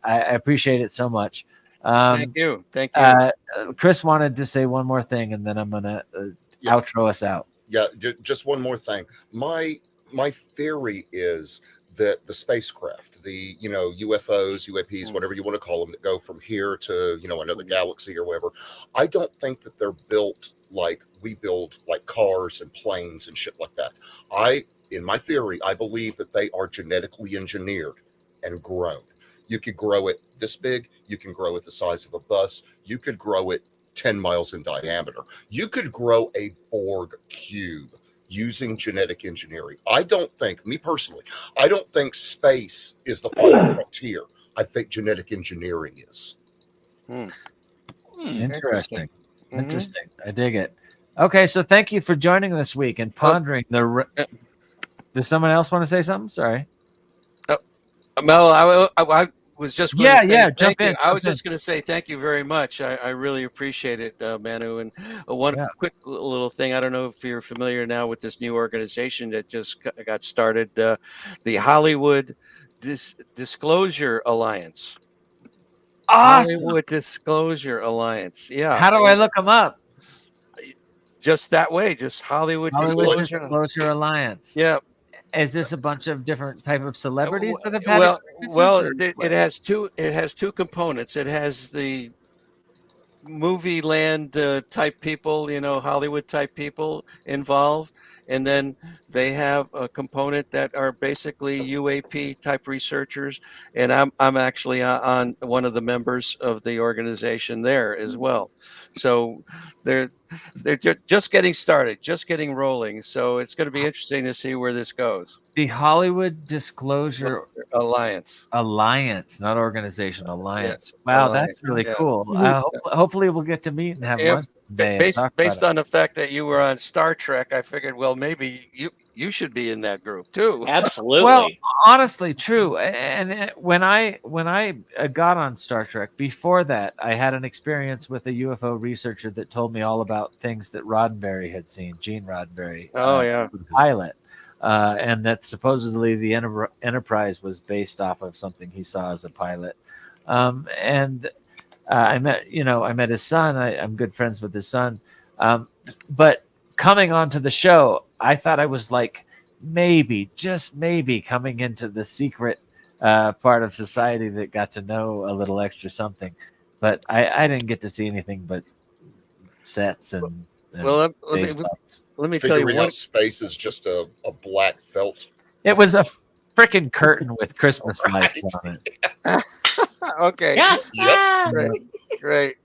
I appreciate it so much. Thank you. Thank you. Chris wanted to say one more thing, and then I'm gonna outro us out. Yeah, just one more thing. My theory is that the spacecraft, the UFOs, UAPs, whatever you want to call them, that go from here to another galaxy or whatever, I don't think that they're built like we build like cars and planes and shit like that. In my theory, I believe that they are genetically engineered and grown. You could grow it this big, you can grow it the size of a bus, you could grow it 10 miles in diameter. You could grow a Borg cube using genetic engineering. Me personally, I don't think space is the final frontier. I think genetic engineering is. Interesting. Interesting. I dig it. Okay, so thank you for joining this week and pondering Does someone else want to say something? Sorry. Well, I was just going to say jump in. I was just going to say thank you very much. I really appreciate it, Manu. And one quick little thing. I don't know if you're familiar now with this new organization that just got started, the Hollywood Disclosure Alliance. Awesome. Hollywood Disclosure Alliance. Yeah. How do I look them up? Just that way. Just Hollywood Disclosure Alliance. Yeah. Is this a bunch of different type of celebrities that have had Well, experiences? it has two components. It has the movie land type people, Hollywood type people involved, and then they have a component that are basically UAP type researchers, and I'm actually on one of the members of the organization there as well. So they're just getting started, just getting rolling. So it's going to be interesting to see where this goes. The Hollywood Disclosure Alliance, not organization, yeah, Alliance. Wow, Alliance, that's really yeah. cool. Hopefully we'll get to meet and have Yeah, lunch today and talk based about it. on the fact that you were on Star Trek, I figured, well, maybe you should be in that group too. Absolutely. Well, honestly, true. And when I got on Star Trek, before that, I had an experience with a UFO researcher that told me all about things that Roddenberry had seen, Gene Roddenberry, Oh yeah, the pilot, and that supposedly the Enterprise was based off of something he saw as a pilot. And I met his son. I'm good friends with his son. But coming onto the show, I thought I was like, maybe, just maybe, coming into the secret part of society that got to know a little extra something. But I didn't get to see anything but sets and well, let me tell you Figuring out what. space is just a black felt. It was a freaking curtain with Christmas lights on it. Okay. Yes. Yep. Great.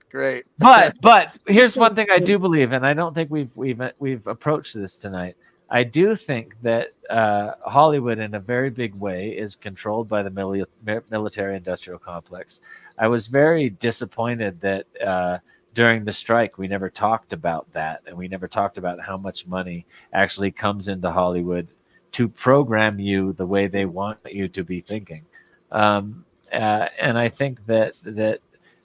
But here's one thing I do believe, and I don't think we've approached this tonight. I do think that Hollywood, in a very big way, is controlled by the military-industrial complex. I was very disappointed that during the strike, we never talked about that, and we never talked about how much money actually comes into Hollywood to program you the way they want you to be thinking. And I think that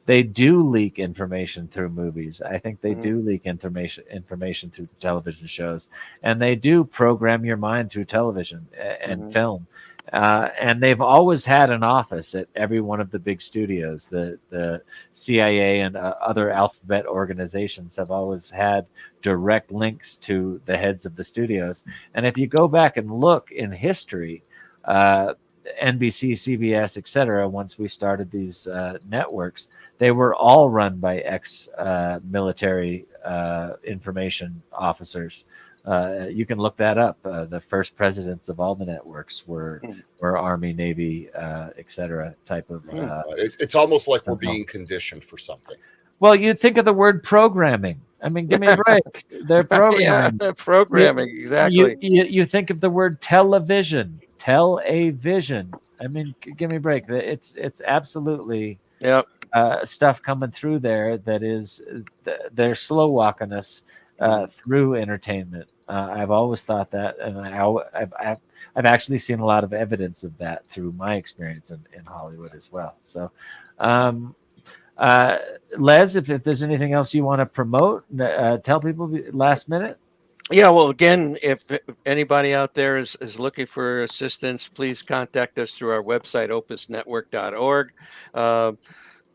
they do leak information through movies. I think they do leak information through television shows, and they do program your mind through television and film. And they've always had an office at every one of the big studios. The CIA and other alphabet organizations have always had direct links to the heads of the studios. And if you go back and look in history, NBC, CBS, etc., once we started these networks, they were all run by ex-military information officers. You can look that up. The first presidents of all the networks were Army, Navy, etc. type of. It's almost like we're being conditioned for something. Well, you think of the word programming. I mean, give me a break. They're programming. Yeah, programming, exactly. You think of the word television. Tell a vision. I mean, give me a break. It's absolutely stuff coming through there that is they're slow walking us through entertainment. I've always thought that, and I've actually seen a lot of evidence of that through my experience in Hollywood as well. So, Les, if there's anything else you want to promote, tell people last minute. Yeah, well, again, if anybody out there is looking for assistance, please contact us through our website, opusnetwork.org.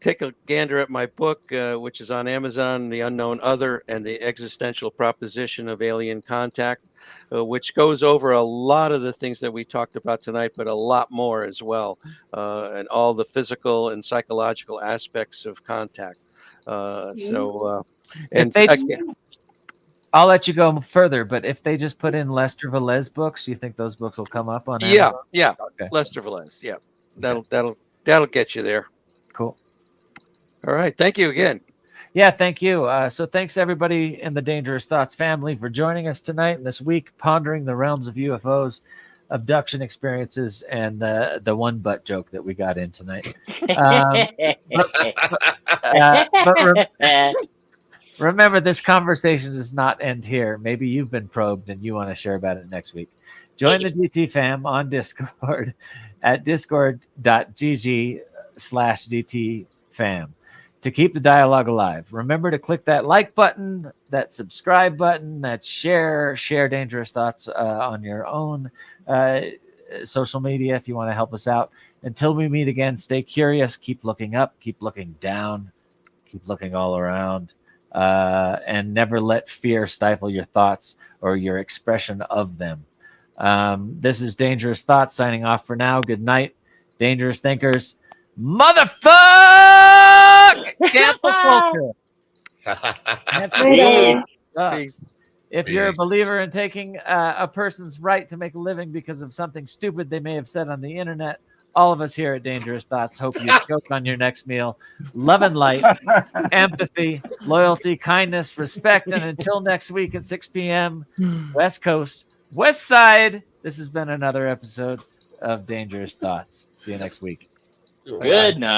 Take a gander at my book, which is on Amazon, The Unknown Other and the Existential Proposition of Alien Contact, which goes over a lot of the things that we talked about tonight, but a lot more as well, and all the physical and psychological aspects of contact. I'll let you go further, but if they just put in Lester Velez books, you think those books will come up on Amazon? Yeah. Okay. Lester Velez. Yeah. That'll get you there. Cool. All right. Thank you again. Yeah, thank you. So thanks everybody in the Dangerous Thoughts family for joining us tonight and this week, pondering the realms of UFOs, abduction experiences, and the one butt joke that we got in tonight. Remember, this conversation does not end here. Maybe you've been probed and you want to share about it next week. Join the DT fam on Discord at discord.gg/DT fam to keep the dialogue alive. Remember to click that like button, that subscribe button, that share Dangerous Thoughts on your own social media if you want to help us out. Until we meet again, stay curious, keep looking up, keep looking down, keep looking all around. And never let fear stifle your thoughts or your expression of them. This is Dangerous Thoughts signing off for now. Good night, Dangerous Thinkers. Motherfuck! Cancel culture. Peace. If you're a believer in taking a person's right to make a living because of something stupid they may have said on the internet, all of us here at Dangerous Thoughts hope you choke on your next meal. Love and light, empathy, loyalty, kindness, respect, and until next week at 6 p.m. West Coast, West Side, this has been another episode of Dangerous Thoughts. See you next week. Good night.